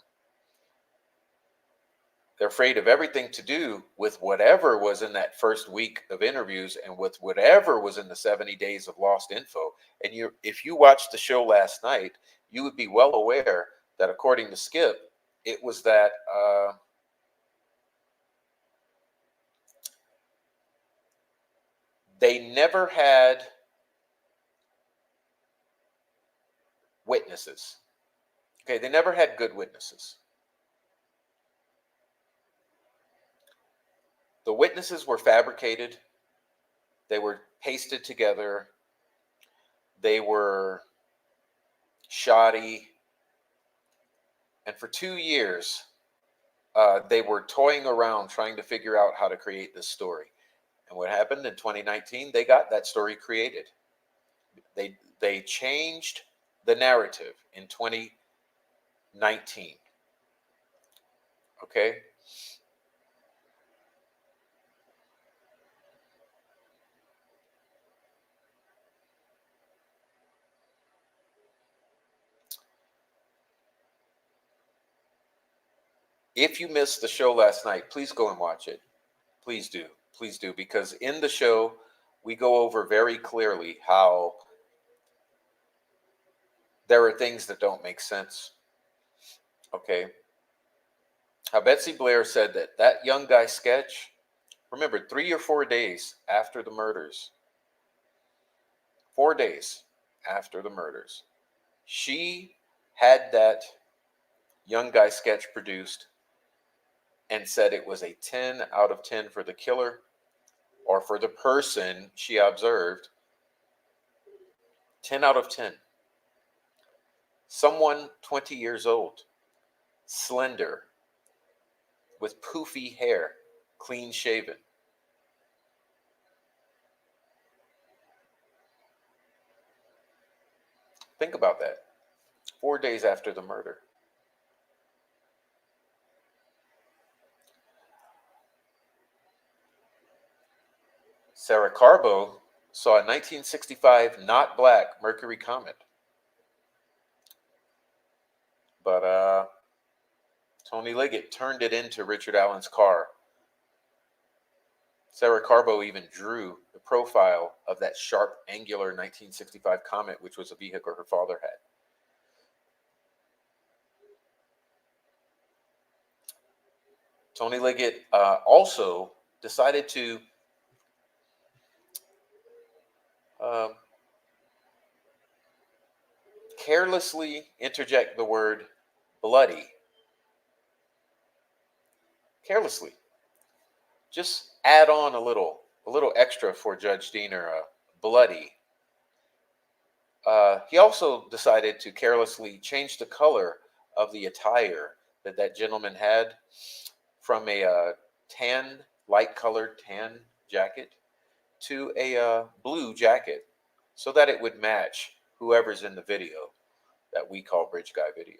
They're afraid of everything to do with whatever was in that first week of interviews and with whatever was in the 70 days of lost info. And if you watched the show last night, you would be well aware that according to Skip, it was that they never had witnesses. Okay, they never had good witnesses. The witnesses were fabricated. They were pasted together. They were shoddy. And for 2 years, they were toying around trying to figure out how to create this story. And what happened in 2019, they got that story created. They changed the narrative in 2019. Okay? If you missed the show last night, please go and watch it. Please do. Please do. Because in the show, we go over very clearly how there are things that don't make sense. Okay. How Betsy Blair said that that young guy sketch, remember, 3 or 4 days after the murders, 4 days after the murders, she had that young guy sketch produced and said it was a 10 out of 10 for the killer or for the person she observed. 10 out of 10. Someone 20 years old, slender, with poofy hair, clean shaven. Think about that. 4 days after the murder. Sarah Carbo saw a 1965 not black Mercury comet. But Tony Liggett turned it into Richard Allen's car. Sarah Carbo even drew the profile of that sharp, angular 1965 comet, which was a vehicle her father had. Tony Liggett also decided to carelessly interject the word bloody. Carelessly. Just add on a little extra for Judge Diener, bloody. He also decided to carelessly change the color of the attire that gentleman had from a light colored tan jacket to a blue jacket so that it would match whoever's in the video that we call Bridge Guy Video.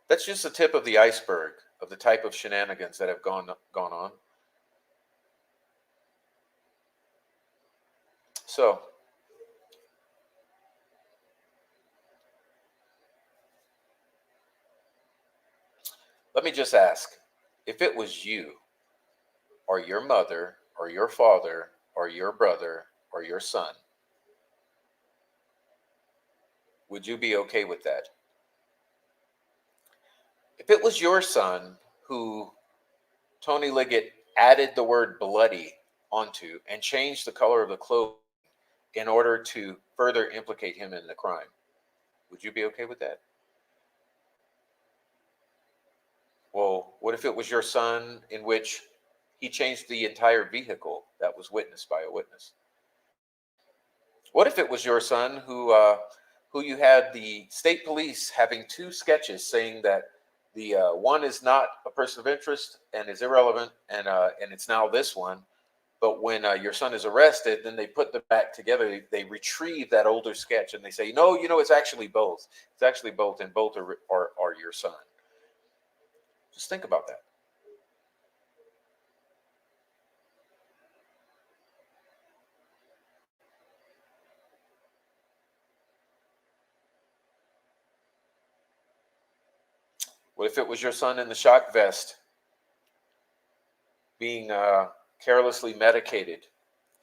That's just the tip of the iceberg of the type of shenanigans that have gone on. So, let me just ask, if it was you or your mother or your father or your brother or your son, would you be okay with that? If it was your son who Tony Liggett added the word bloody onto and changed the color of the clothes in order to further implicate him in the crime, would you be okay with that? Well, what if it was your son in which he changed the entire vehicle that was witnessed by a witness? What if it was your son who you had the state police having 2 sketches saying that the one is not a person of interest and is irrelevant, and it's now this one. But when your son is arrested, then they put them back together. They retrieve that older sketch and they say, no, it's actually both. It's actually both, and both are your son. Just think about that. What if it was your son in the shock vest being carelessly medicated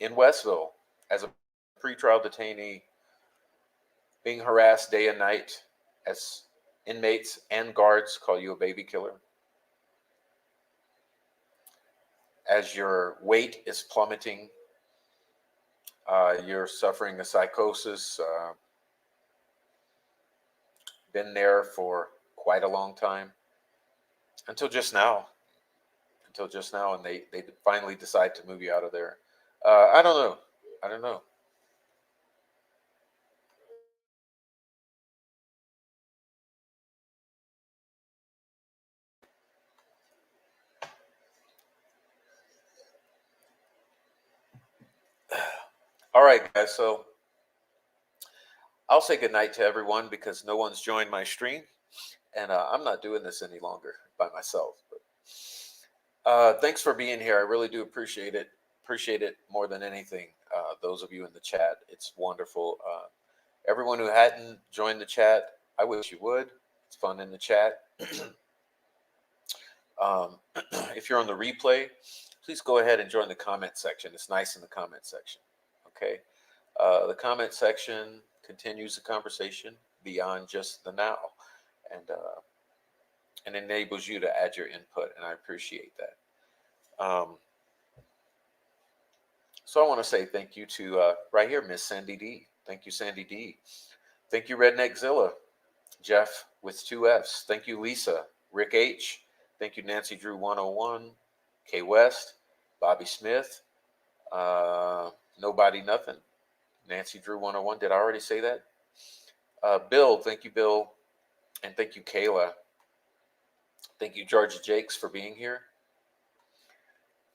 in Westville as a pretrial detainee, being harassed day and night as inmates and guards call you a baby killer? As your weight is plummeting, you're suffering a psychosis, been there for quite a long time, until just now, and they finally decide to move you out of there. I don't know. All right, guys, so I'll say goodnight to everyone because no one's joined my stream, and I'm not doing this any longer by myself. But thanks for being here. I really do appreciate it. Appreciate it more than anything. Those of you in the chat, it's wonderful. Everyone who hadn't joined the chat, I wish you would. It's fun in the chat. If you're on the replay, please go ahead and join the comment section. It's nice in the comment section. Okay. The comment section continues the conversation beyond just the now, and enables you to add your input, and I appreciate that. So I want to say thank you to right here, Miss Sandy D. Thank you, Sandy D. Thank you, Redneckzilla. Jeff with 2 Fs. Thank you, Lisa. Rick H. Thank you, Nancy Drew 101. K West. Bobby Smith. Nobody Nothing. Nancy Drew 101. Did I already say that? Bill. Thank you, Bill. And thank you, Kayla. Thank you, Georgia Jakes, for being here.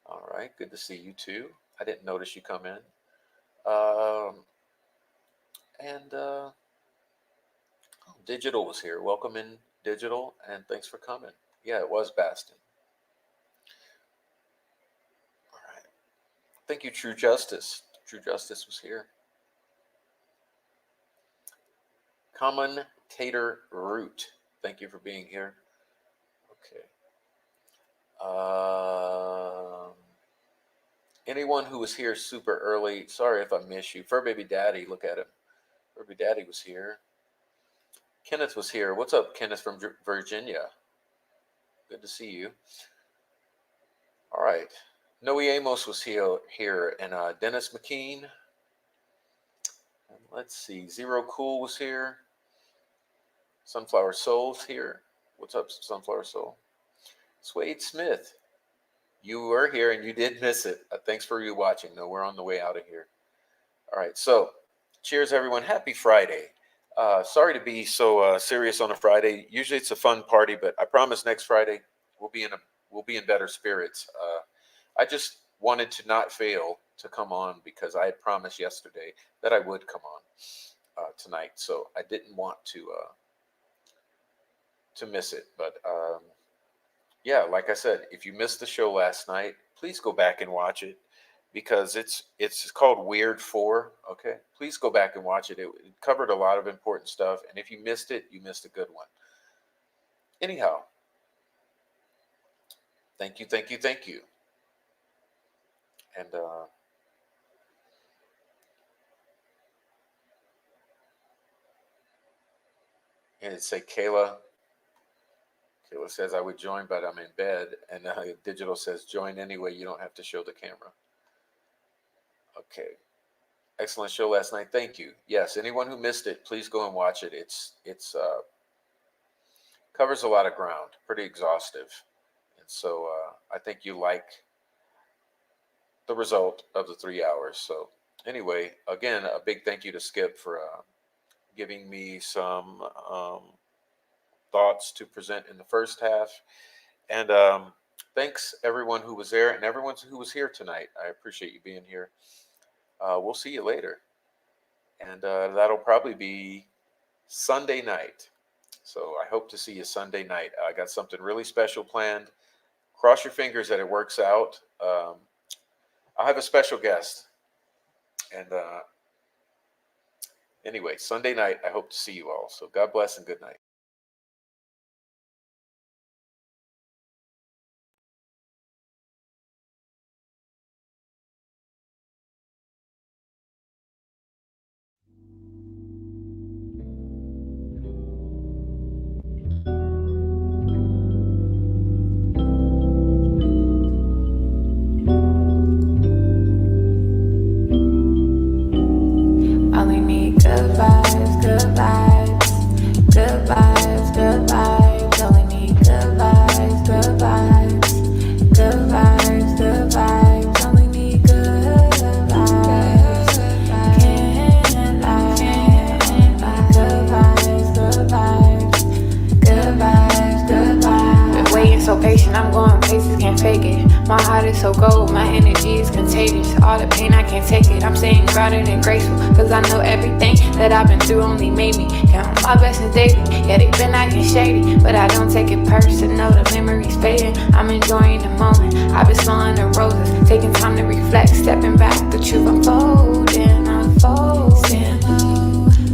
All right. Good to see you too. I didn't notice you come in. Digital was here. Welcome in, Digital, and thanks for coming. Yeah, it was Baston. All right. Thank you, True Justice. True Justice was here. Commentator Root, thank you for being here. Okay. Anyone who was here super early, sorry if I miss you. Fur Baby Daddy, look at him. Fur Baby Daddy was here. Kenneth was here. What's up, Kenneth from Virginia? Good to see you. All right. Noe Amos was here, and Dennis McKean. And let's see. Zero Cool was here. Sunflower Soul's here. What's up, Sunflower Soul? Swade Smith. You were here and you did miss it. Thanks for you watching. No, we're on the way out of here. All right. So cheers, everyone. Happy Friday. Sorry to be so serious on a Friday. Usually it's a fun party, but I promise next Friday we'll be in better spirits. I just wanted to not fail to come on because I had promised yesterday that I would come on tonight. So I didn't want to miss it. But yeah, like I said, if you missed the show last night, please go back and watch it because it's called Weird 4. Okay, please go back and watch it. It covered a lot of important stuff, and if you missed it, you missed a good one. Anyhow, thank you. And it's say Kayla. Kayla says I would join, but I'm in bed. And Digital says join anyway. You don't have to show the camera. Okay. Excellent show last night. Thank you. Yes. Anyone who missed it, please go and watch it. It's covers a lot of ground. Pretty exhaustive. And so I think you like the result of the 3 hours. So anyway, again, a big thank you to Skip for giving me some thoughts to present in the first half. And thanks everyone who was there and everyone who was here tonight. I appreciate you being here. We'll see you later. And that'll probably be Sunday night. So I hope to see you Sunday night. I got something really special planned. Cross your fingers that it works out. I'll have a special guest. And anyway, Sunday night, I hope to see you all. So God bless and good night. Only need good vibes, good vibes, good vibes, good vibes. Only need good vibes, good vibes, good vibes, good vibes. Only need good vibes. Can't lie. Good vibes, good vibes, good vibes, good vibes. Been waiting so patient, I'm going places, can't fake it. My heart is so gold, my energy is contagious. All the pain, I can't take it. I'm staying grounded and graceful, cause I know everything that I've been through only made me count my blessings daily. Yeah, they've been acting shady, but I don't take it personal. The memories fading, I'm enjoying the moment. I've been smelling the roses, taking time to reflect, stepping back, the truth unfolding, unfolding.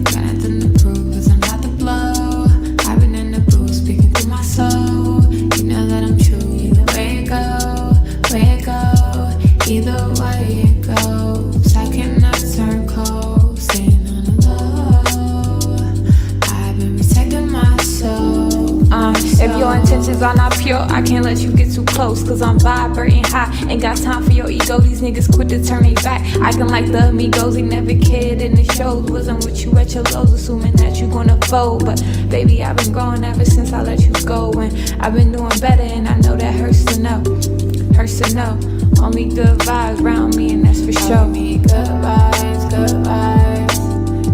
Got nothing to prove, cause I'm not the blow. I've been in the booth, speaking through my soul. You know that I'm true, either way it go, either way it goes. I cannot turn cold, staying on the low. I've been protecting my soul. If your intentions are not pure, I can't let you get too close, cause I'm vibrating high. Ain't got time for your ego, these niggas quit to turn me back. Acting like the amigos, they never cared in the shows. Wasn't with you at your lows, assuming that you gonna fold. But baby, I've been growing ever since I let you go. And I've been doing better, and I know that hurts to know. Hurts to know. Only good vibes around me, and that's for sure. Only good vibes, good vibes,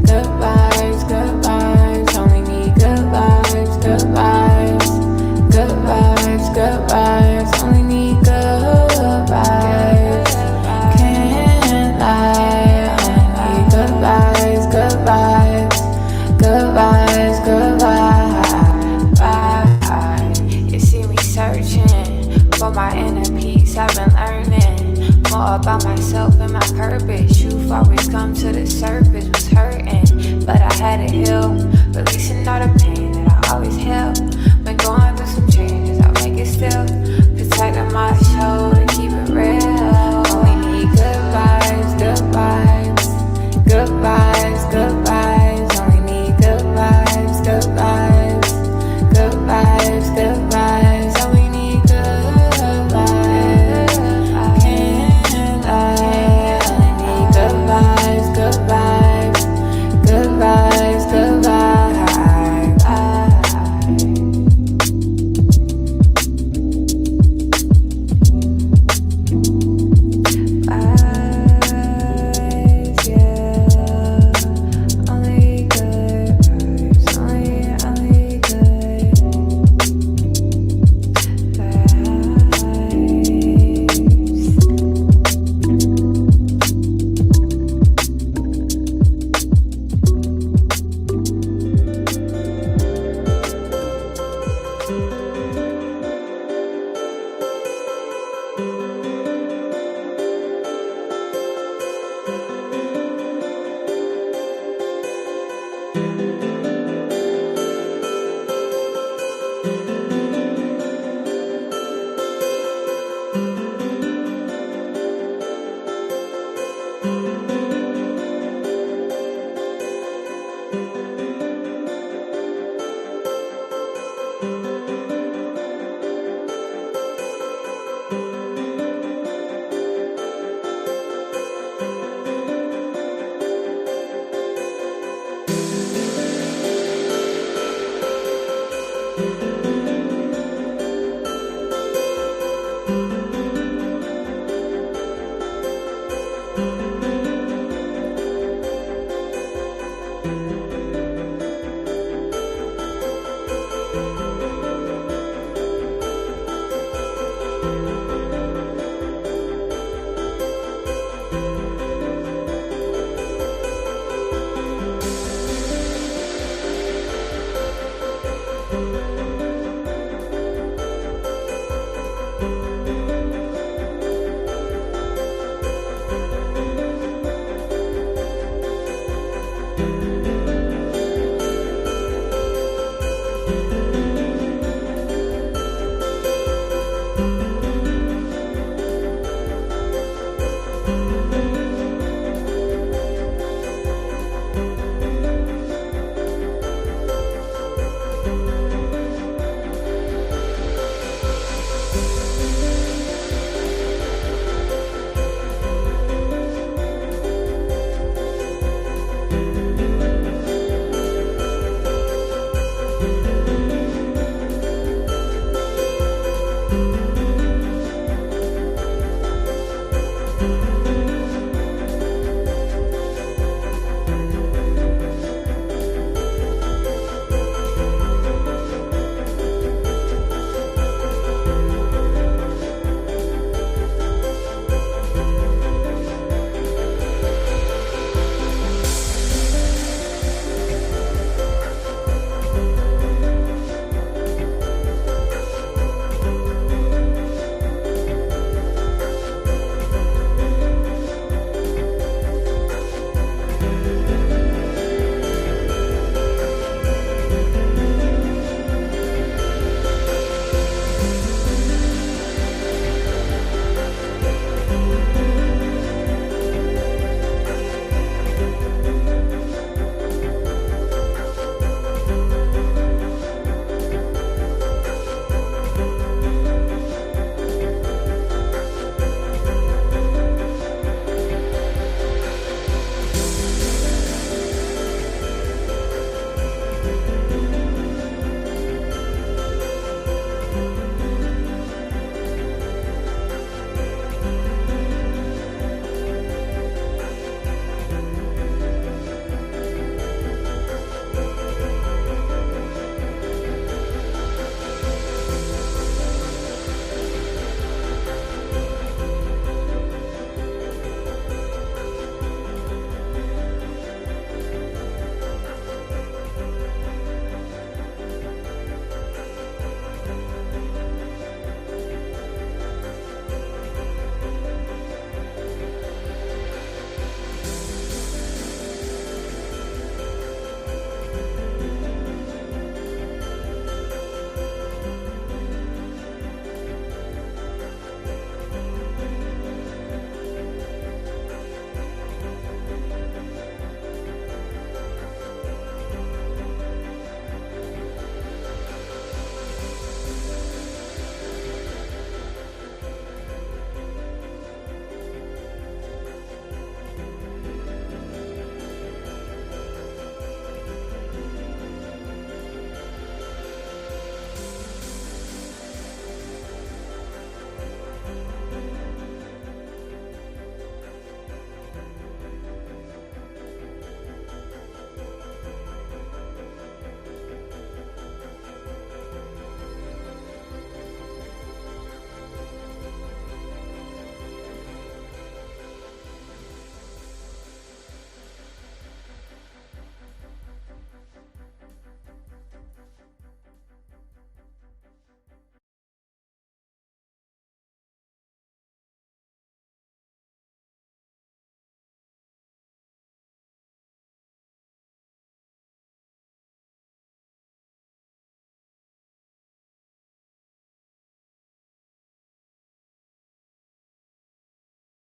good vibes, good vibes. Only need good vibes, good vibes. Good vibes, good vibes, only need good vibes. Can't lie, only need good vibes, good vibes, good vibes, good vibes. You see me searching for my inner peace. I've been learning more about myself and my purpose. Truth always come to the surface, was hurting, but I had to heal, releasing all the pain.